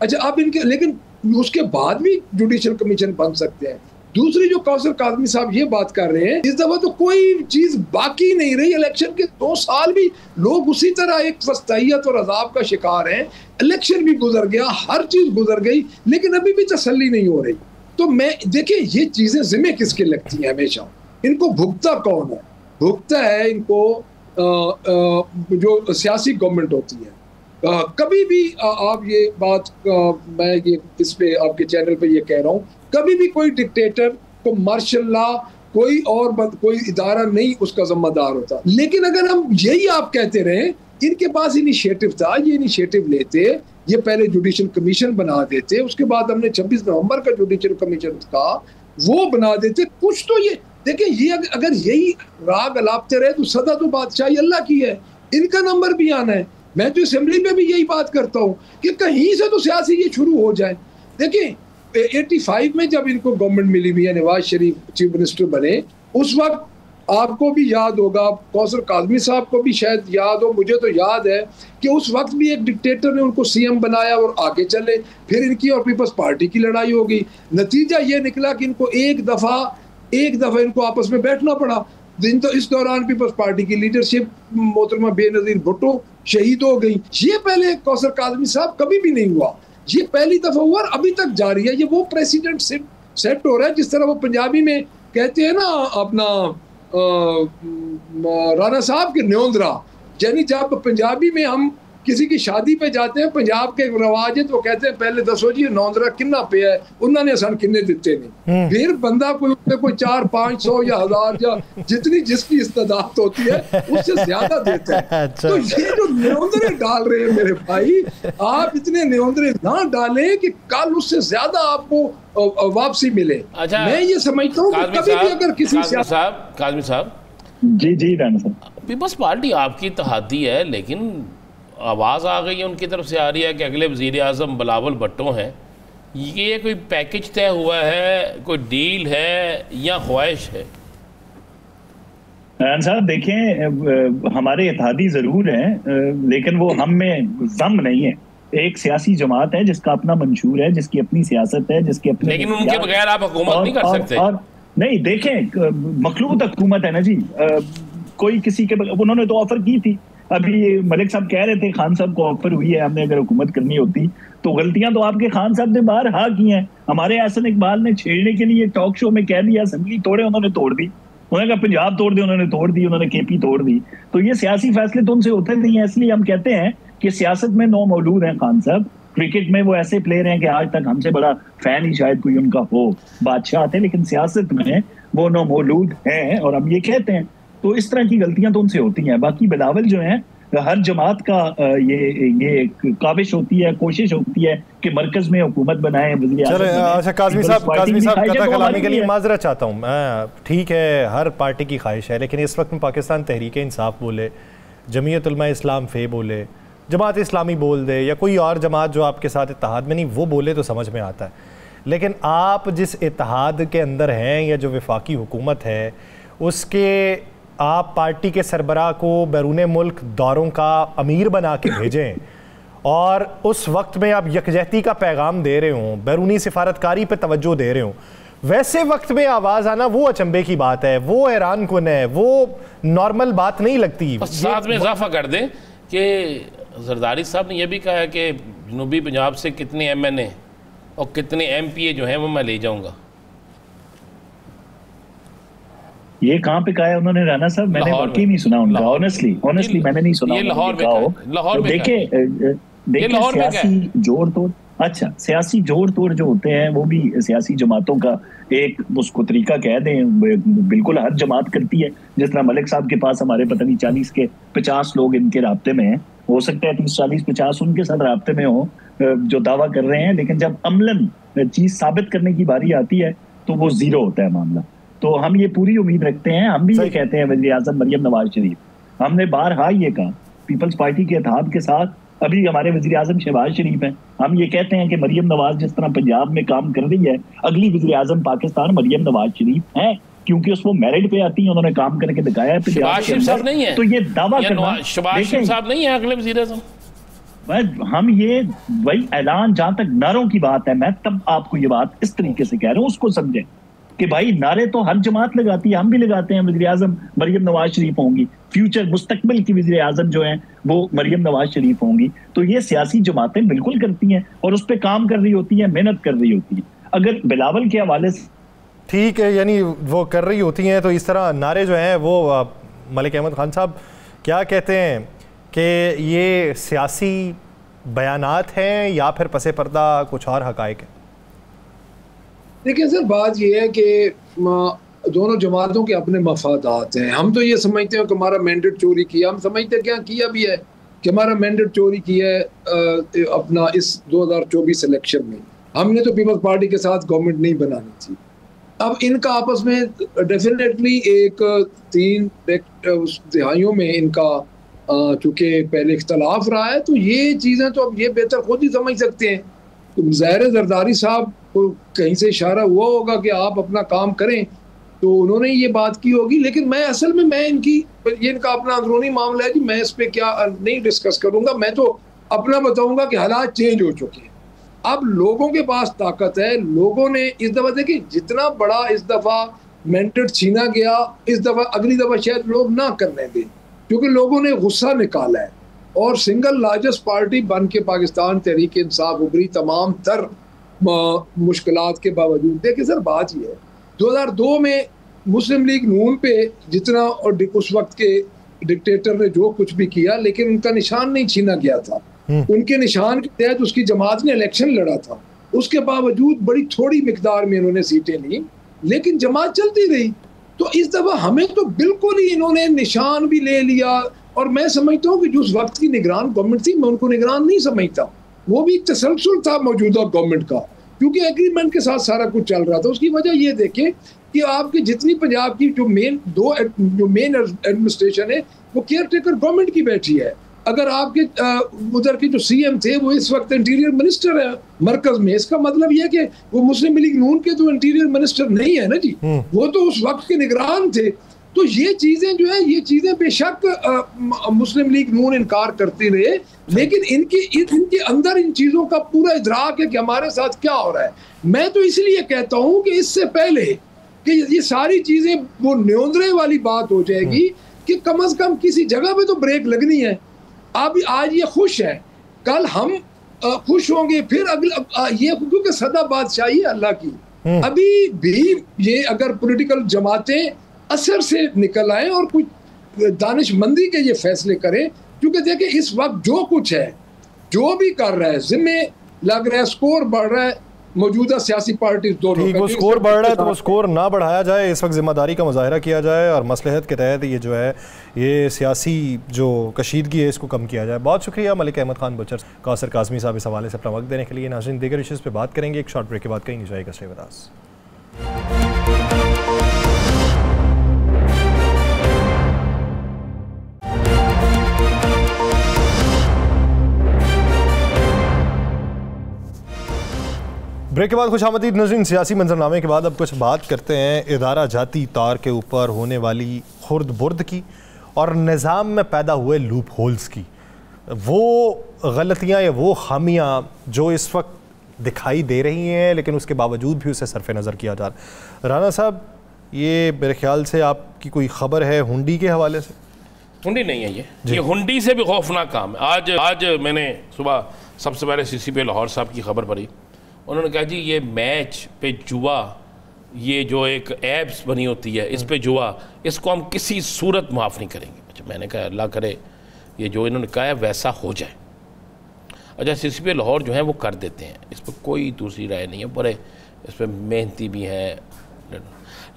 अच्छा अब इनके, लेकिन उसके बाद भी जुडिशल कमीशन बन सकते हैं। दूसरी जो कौसर काज़मी साहब ये बात कर रहे हैं, इस दफा तो कोई चीज बाकी नहीं रही। इलेक्शन के 2 साल भी लोग उसी तरह एक फस्तैयत और अजाब का शिकार हैं। इलेक्शन भी गुजर गया, हर चीज गुजर गई, लेकिन अभी भी तसल्ली नहीं हो रही। तो मैं देखिए ये चीजें जिम्मे किसके लगती हैं, हमेशा इनको भुगता कौन है? भुगता है इनको जो सियासी गवर्नमेंट होती है। कभी भी आप ये बात मैं ये इस पे आपके चैनल पे ये कह रहा हूँ, कभी भी कोई डिक्टेटर को मार्शल लॉ कोई इदारा नहीं उसका जिम्मेदार होता। लेकिन अगर हम यही आप कहते रहे, इनके पास इनिशिएटिव था, ये इनिशिएटिव लेते, ये पहले जुडिशल कमीशन बना देते, उसके बाद हमने 26 नवंबर का जुडिशल कमीशन था वो बना देते। कुछ तो ये देखिए, ये अगर यही राग अलापते रहे तो सदा तो बादशाही अल्लाह की है, इनका नंबर भी आना है। मैं तो असेंबली में भी यही बात करता हूँ कि कहीं से तो सियासी ये शुरू हो जाए। देखिए 85 में जब इनको गवर्नमेंट मिली हुई है, नवाज शरीफ चीफ मिनिस्टर बने, उस वक्त आपको भी याद होगा, कौसर काज़मी साहब को भी शायद याद हो, मुझे तो याद है कि उस वक्त भी एक डिक्टेटर ने उनको सीएम बनाया और आगे चले। फिर इनकी और पीपल्स पार्टी की लड़ाई हो गई, नतीजा ये निकला कि इनको एक दफा इनको आपस में बैठना पड़ा। तो इस दौरान पीपल्स पार्टी की लीडरशिप मोहतरमा बेनज़ीर भुट्टो शहीद हो गई। ये पहले कौसर काज़मी साहब कभी भी नहीं हुआ, ये पहली दफा हुआ और अभी तक जारी है। ये वो प्रेसिडेंट सेट हो रहा है जिस तरह वो पंजाबी में कहते हैं ना अपना राना साहब के न्योंदरा, यानी जब पंजाबी में हम किसी की शादी पे जाते हैं, पंजाब के रवाज है तो कहते हैं पहले दसो जी नौंदरा किन्ना पे है, उन्होंने सन किन्ने दिते नहीं। फिर बंदा कोई 400-500 या 1000 या जितनी जिसकी इस्तेदात होती है उससे ज्यादा देता है। तो ये जो न्योंदरे डाल रहे हैं मेरे भाई, आप इतने न्योंदरे ना डालें कि कल उससे ज्यादा आपको वापसी मिले। अच्छा, मैं ये समझता हूँ कभी भी अगर किसी काज़मी साहब जी राना साहब, पीपल्स पार्टी आपकी इत्तेहादी है, लेकिन आवाज़ आ गई है उनकी तरफ से आ रही है कि अगले वज़ीर आज़म बिलावल भुट्टो हैं। ये कोई पैकेज तय हुआ है, कोई डील है या ख्वाहिश है? साहब देखें, हमारे इत्तेहादी ज़रूर हैं लेकिन वो हम में जम नहीं है। एक सियासी जमात है जिसका अपना मंशूर है, जिसकी अपनी सियासत है, जिसके अपने, लेकिन उनके बगैर आप हुकूमत नहीं कर सकते। और नहीं, देखें मखलूत हुकूमत है ना जी, कोई किसी के, उन्होंने तो ऑफर की थी। अभी मलिक साहब कह रहे थे खान साहब को ऑफर हुई है, हमने अगर हुकूमत करनी होती तो गलतियां तो आपके खान साहब ने बाहर हाँ की हैं। हमारे हसन इकबाल ने छेड़ने के लिए टॉक शो में कह दिया असेंबली तोड़े, उन्होंने तोड़ दी। उन्होंने कहा पंजाब तोड़ दी, उन्होंने तोड़ दी, उन्होंने केपी तोड़ दी। तो ये सियासी फैसले तो उनसे होते नहीं है, इसलिए हम कहते हैं कि सियासत में नौ मौलूद हैं खान साहब। क्रिकेट में वो ऐसे प्लेयर हैं कि आज तक हमसे बड़ा फैन ही शायद कोई उनका हो, बादशाह थे, लेकिन सियासत में वो नौ मौलूद हैं और हम ये कहते हैं। तो इस तरह की गलतियां तो उनसे होती हैं। बाकी बिलावल जो है, हर जमात का ये काविश होती है, कोशिश होती है कि मरकज में हुकूमत बनाए। अच्छा काज़मी साहब कलामी के लिए माजरत चाहता हूँ मैं, ठीक है हर पार्टी की ख्वाहिश है, लेकिन इस वक्त में पाकिस्तान तहरीक इंसाफ बोले, जमीयत उलमा इस्लाम फे बोले, जमात इस्लामी बोल दे या कोई और जमात जो आपके साथ इत्तेहाद में नहीं वो बोले तो समझ में आता है। लेकिन आप जिस इत्तेहाद के अंदर हैं या जो वफाकी हुकूमत है उसके आप पार्टी के सरबराह को बैरून मुल्क दौरों का अमीर बना के भेजें और उस वक्त में आप यकजहती का पैगाम दे रहे हों, बैरूनी सिफारतकारी पे तवज्जो दे रहे हों, वैसे वक्त में आवाज़ आना वो अचंभे की बात है, वो हैरान कुन है, वो नॉर्मल बात नहीं लगती। साथ में इजाफा कर दें कि जरदारी साहब ने यह भी कहा है कि जनूबी पंजाब से कितने MNA और कितने MPA जो हैं वो मैं ले जाऊँगा। ये कहाँ पे कहा है उन्होंने राना साहब? मैंने वाकई नहीं सुना उनका, ऑनेस्टली मैंने नहीं सुना। ये लाहौर में लाहौर में देखिए सियासी जोड़ तोड़, अच्छा सियासी जोड़ तोड़ जो होते हैं वो भी सियासी जमातों का एक उसको तरीका कह दें, बिल्कुल हर जमात करती है। जिस तरह मलिक साहब के पास हमारे पता नहीं 40 के 50 लोग इनके राब्ते में हैं, हो सकता है 30 40 50 उनके साथ राब्ते में हो जो दावा कर रहे हैं, लेकिन जब अमलन चीज साबित करने की बारी आती है तो वो जीरो होता है मामला। तो हम ये पूरी उम्मीद रखते हैं, हम भी ये कहते हैं वज़ीर आज़म मरियम नवाज शरीफ, हमने बारहा ये कहा पीपल्स पार्टी के इत्तेहाद के साथ, अभी हमारे वज़ीर आज़म शहबाज शरीफ हैं, हम ये कहते हैं कि मरियम नवाज जिस तरह पंजाब में काम कर रही है, अगली वज़ीर आज़म पाकिस्तान मरियम नवाज शरीफ है, क्योंकि उसको मेरिट पे आती है, उन्होंने काम करके दिखाया है। तो ये दावा करना साहब नहीं है अगले वज़ीर आज़म, हम ये वही ऐलान, जहां तक नारों की बात है, मैं तब आपको ये बात इस तरीके से कह रहा हूँ, उसको समझें कि भाई नारे तो हर जमात लगाती है, हम भी लगाते हैं वज़ीर आज़म मरियम नवाज शरीफ होंगी, फ्यूचर मुस्तकबिल की वज़ीर आज़म जो हैं वो मरियम नवाज शरीफ होंगी। तो ये सियासी जमातें बिल्कुल करती हैं और उस पर काम कर रही होती हैं, मेहनत कर रही होती है। अगर बिलावल के हवाले से ठीक है, यानी वो कर रही होती हैं, तो इस तरह नारे जो हैं वो मलिक अहमद खान साहब क्या कहते हैं कि ये सियासी बयानात हैं या फिर पसे पर्दा कुछ और हकायक है? देखिए सर, बात यह है कि दोनों जमातों के अपने मफादात हैं। हम तो ये समझते हैं कि हमारा मैंडेट चोरी किया, हम समझते हैं क्या किया भी है कि हमारा मैंडेट चोरी किया है अपना इस 2024 इलेक्शन में। हमने तो पीपल्स पार्टी के साथ गवर्नमेंट नहीं बनानी थी। अब इनका आपस में डेफिनेटली एक 3 दिहाइयों में इनका चूँकि पहले इख्तलाफ रहा है, तो ये चीज़ें तो अब ये बेहतर खुद ही समझ सकते हैं। तो ज़ाहिर जरदारी साहब को कहीं से इशारा हुआ होगा कि आप अपना काम करें, तो उन्होंने ये बात की होगी। लेकिन मैं असल में ये इनका अपना अंदरूनी मामला है कि मैं इस पर क्या नहीं डिस्कस करूँगा। मैं तो अपना बताऊँगा कि हालात चेंज हो चुके हैं, अब लोगों के पास ताकत है। लोगों ने इस दफ़ा देखिए जितना बड़ा इस दफ़ा मैंडेट छीना गया, इस दफ़ा अगली दफ़ा शायद लोग ना करने दें, क्योंकि लोगों ने गुस्सा निकाला है और सिंगल लार्जेस्ट पार्टी बन के पाकिस्तान तहरीक इंसाफ उभरी तमाम तर मुश्किलात के बावजूद। देखिए सर, बात यह है 2002 में मुस्लिम लीग नून पे जितना और उस वक्त के डिक्टेटर ने जो कुछ भी किया, लेकिन उनका निशान नहीं छीना गया था। उनके निशान के तहत उसकी जमात ने इलेक्शन लड़ा था, उसके बावजूद बड़ी थोड़ी मिकदार में इन्होंने सीटें ली, लेकिन जमात चलती रही। तो इस दफ़ा हमें तो बिल्कुल ही इन्होंने निशान भी ले लिया। और मैं समझता हूँ कि जो उस वक्त की निगरान गवर्नमेंट थी, मैं उनको निगरान नहीं समझता, वो भी तसलसल था मौजूदा गवर्नमेंट का, क्योंकि एग्रीमेंट के साथ सारा कुछ चल रहा था। उसकी वजह ये देखें कि आपकी जितनी पंजाब की जो मेन एडमिनिस्ट्रेशन है वो केयर टेकर गवर्नमेंट की बैठी है। अगर आपके उधर के जो सीएम थे वो इस वक्त इंटीरियर मिनिस्टर है मरकज में, इसका मतलब ये है कि वो मुस्लिम लीग नून के तो इंटीरियर मिनिस्टर नहीं है ना जी, वो तो उस वक्त के निगरान थे। तो ये चीजें जो है, ये चीजें बेशक मुस्लिम लीग नून इनकार करती रहे, लेकिन इनके अंदर इन चीजों का पूरा इदराक है कि हमारे साथ क्या हो रहा है। मैं तो इसलिए कहता हूं कि इससे पहले कि ये सारी चीजें वो न्योंदरे वाली बात हो जाएगी कि कम से कम किसी जगह पे तो ब्रेक लगनी है। अब आज ये खुश है, कल हम खुश होंगे, फिर अगला ये, क्योंकि सदा बादशाही है अल्लाह की। अभी भी ये अगर पॉलिटिकल जमातें असर से निकल आए और कुछ दानिशमंदी के ये फैसले करें, क्योंकि देखिए इस वक्त जो कुछ है, जो भी कर रहा है, जिम्मे लग रहा है, स्कोर बढ़ रहा है मौजूदा सियासी पार्टी दोनों का। वो स्कोर बढ़ रहा है तो वो स्कोर ना बढ़ाया जाए, इस वक्त जिम्मेदारी का मुजाहरा किया जाए और मसलहत के तहत ये जो है ये सियासी जो कशीदगी है इसको कम किया जाए। बहुत शुक्रिया मलिक अहमद खान बचर, कौसर काज़मी साहब इस हवाले से अपना वक्त देने के लिए। नाज़रीन, दीगर इश्यूज़ पे बात करेंगे, एक शॉर्ट ब्रेक के बाद कहीं नहीं जाएगा। Stay with us. ब्रेक के बाद खुशामदीद नाज़रीन। सियासी मंजरनामे के बाद अब कुछ बात करते हैं इदारा जाती तार के ऊपर होने वाली खुर्द बुर्द की और निज़ाम में पैदा हुए लूप होल्स की। वो गलतियाँ या वो खामियाँ जो इस वक्त दिखाई दे रही हैं, लेकिन उसके बावजूद भी उसे सरफ़ नज़र किया जा रहा है। राना साहब, ये मेरे ख्याल से आपकी कोई ख़बर है हुंडी के हवाले से? हुंडी नहीं है ये हुंडी से भी खौफनाक काम है। आज मैंने सुबह सबसे पहले CCP लाहौर साहब की खबर पढ़ी। उन्होंने कहा जी ये मैच पे जुआ ये जो एक ऐप्स बनी होती है इस पे जुआ, इसको हम किसी सूरत माफ़ नहीं करेंगे। अच्छा, मैंने कहा अल्लाह करे ये जो इन्होंने कहा है वैसा हो जाए। अच्छा, CCP लाहौर जो है वो कर देते हैं, इस पर कोई दूसरी राय नहीं है, बड़े इस पर मेहनती भी हैं।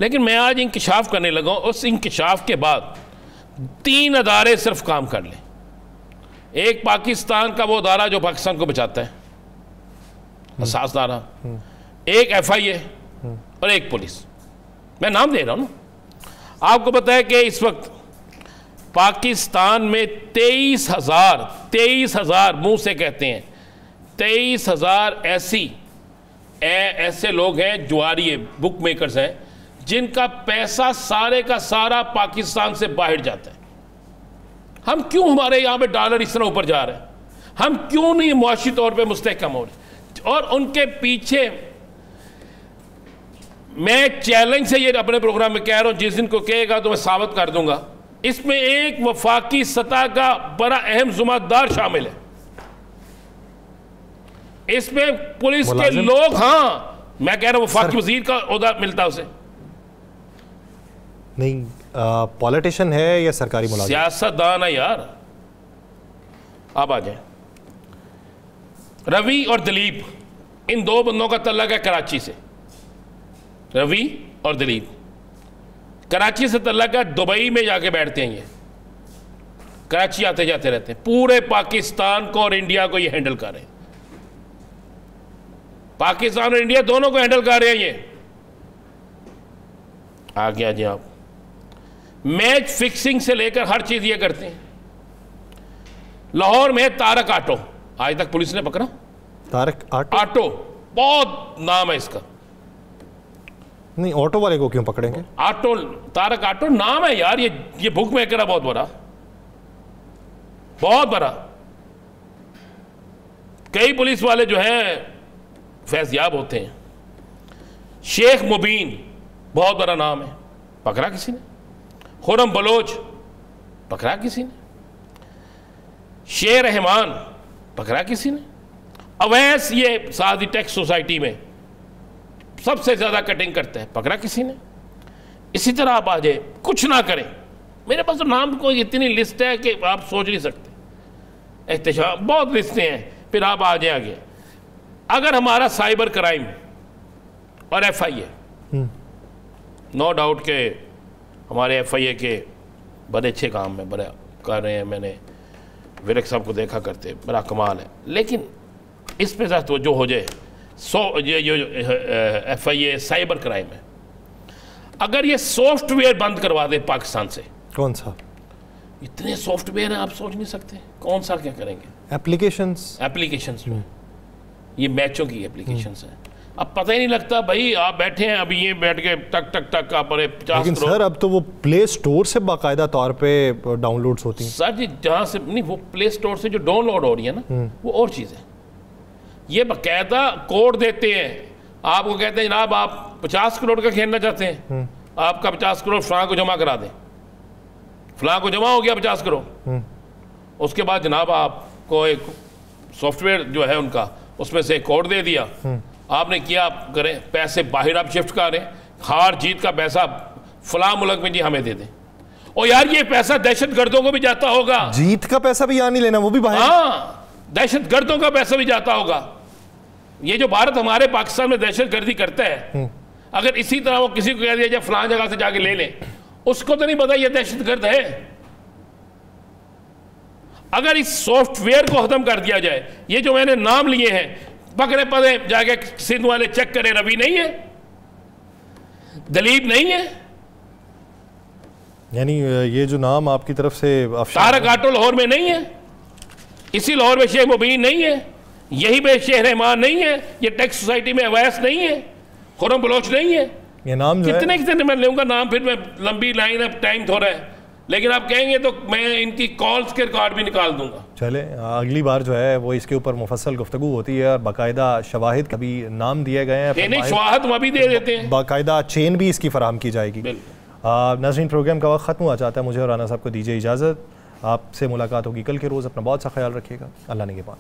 लेकिन मैं आज इंकशाफ करने लगा हूँ, उस इंकशाफ के बाद 3 अदारे सिर्फ काम कर लें। एक पाकिस्तान का वो अदारा जो पाकिस्तान को बचाता है, असास अदारा, एक FIA और एक पुलिस। मैं नाम दे रहा हूँ ना। आपको पता है कि इस वक्त पाकिस्तान में 23,000 मुंह से कहते हैं 23,000 ऐसे लोग हैं, जुआरी बुक मेकर्स हैं, जिनका पैसा सारे का सारा पाकिस्तान से बाहर जाता है। हम क्यों, हमारे यहाँ पे डॉलर इस तरह ऊपर जा रहे हैं, हम क्यों नहीं मुआशी तौर पे मुस्तहकम हो रहे? और उनके पीछे मैं चैलेंज से ये अपने प्रोग्राम में कह रहा हूं, जिस दिन को कहेगा तो मैं साबित कर दूंगा, इसमें एक वफाकी सतह का बड़ा अहम जुम्मेदार शामिल है। इसमें पुलिस के लोग, हाँ मैं कह रहा हूं वफाकी वजीर का ओहदा मिलता उसे नहीं, पॉलिटिशियन है या सरकारी मुलाजिम? सियासतदान है यार। अब आ जाए, रवि और दिलीप, इन 2 बंदों का तल्लक है कराची से। रवि और दिलीप कराची से तल्लक है, दुबई में जाके बैठते हैं ये, कराची आते जाते रहते हैं। पूरे पाकिस्तान को और इंडिया को ये हैंडल कर रहे हैं, पाकिस्तान और इंडिया दोनों को हैंडल कर रहे हैं ये। आगे आ जाए आप, मैच फिक्सिंग से लेकर हर चीज ये करते हैं। लाहौर में तारक ऑटो, आज तक पुलिस ने पकड़ा। तारक ऑटो बहुत नाम है इसका। नहीं, ऑटो वाले को क्यों पकड़ेंगे? ऑटो, तारक ऑटो नाम है यार, ये बुक मेकर है बहुत बड़ा, बहुत बड़ा। कई पुलिस वाले जो हैं फैज़याब होते हैं। शेख मुबीन बहुत बड़ा नाम है, पकड़ा किसी ने। खुरम बलोच पकड़ा किसी ने। शेर रहमान पकड़ा किसी ने। अवैस, ये सादी टैक्स सोसाइटी में सबसे ज्यादा कटिंग करते हैं, पकड़ा किसी ने। इसी तरह आप आ जाए, कुछ ना करें, मेरे पास तो नाम को इतनी लिस्ट है कि आप सोच नहीं सकते, एहतशाम बहुत लिस्टें हैं। फिर आप आ जाए आगे, अगर हमारा साइबर क्राइम और FIA, नो डाउट के हमारे FIA के बड़े अच्छे काम में बड़े कर रहे हैं, मैंने विरक साहब को देखा करते, बड़ा कमाल है। लेकिन इस पे ज़्यादा तवज्जो हो जाए, ये जो FIA साइबर क्राइम है, अगर ये सॉफ्टवेयर बंद करवा दे पाकिस्तान से। कौन सा? इतने सॉफ्टवेयर हैं आप सोच नहीं सकते, कौन सा क्या करेंगे। एप्लीकेशंस में ये मैचों की एप्लीकेशंस हैं, अब पता ही नहीं लगता भाई। आप बैठे हैं अभी, ये बैठ के टक टक टक आप 50 लेकिन सर अब तो वो प्ले स्टोर से बाकायदा तौर पे डाउनलोड्स होती हैं। सर जी, जहाँ से नहीं, वो प्ले स्टोर से जो डाउनलोड हो रही है ना, वो और चीज़ है। ये बाकायदा कोड देते हैं आपको, कहते हैं जनाब आप 50 करोड़ का खेलना चाहते हैं, आपका 50 करोड़ फलां को जमा करा दें, फलां को जमा हो गया 50 करोड़। उसके बाद जनाब आपको एक सॉफ्टवेयर जो है उनका, उसमें से कोड दे दिया, आपने किया, आप करें, पैसे बाहर आप शिफ्ट करें, हार जीत का पैसा फलां मुल्क में जी हमें दे दें। और यार ये पैसा दहशत गर्दों को भी जाता होगा। जीत का पैसा भी यहाँ नहीं लेना, वो भी बाहर। हाँ, दहशत गर्दों का पैसा भी जाता होगा। ये जो भारत हमारे पाकिस्तान में दहशत गर्दी करता है, अगर इसी तरह वो किसी को कह दिया जाए फलां जगह से जाके ले लें, उसको तो नहीं पता ये दहशत गर्द है। अगर इस सॉफ्टवेयर को खत्म कर दिया जाए, ये जो मैंने नाम लिए हैं, पकड़े पड़े जाके सिंध वाले चेक करें, रवि नहीं है, दलीप नहीं है, यानी ये जो नाम आपकी तरफ से तारक ऑटो लाहौर में नहीं है, इसी लाहौर में शेख मुबीन नहीं है, यहीं पे शेख रहमान नहीं है, ये टैक्स सोसाइटी में अवैस नहीं है, खुरम बलोच नहीं है। ये नाम कितने कितने मैं लूंगा नाम, फिर मैं लंबी लाइन है, टाइम थोड़ा है, लेकिन आप कहेंगे तो मैं इनकी कॉल्स के रिकॉर्ड भी निकाल दूंगा। चले, अगली बार जो है वो इसके ऊपर मुफस्सल गुफ्तगू होती है और बाकायदा शवाहिद का भी नाम दिए गए हैं। नहीं, शवाहिद हम अभी दे देते हैं, बाकायदा चेन भी इसकी फराहम की जाएगी। नाज़रीन, प्रोग्राम का वक्त ख़त्म हुआ चाहता है, मुझे और राना साहब को दीजिए इजाज़त। आपसे मुलाकात होगी कल के रोज़, अपना बहुत सा ख्याल रखिएगा। अल्लाह ने के बाद।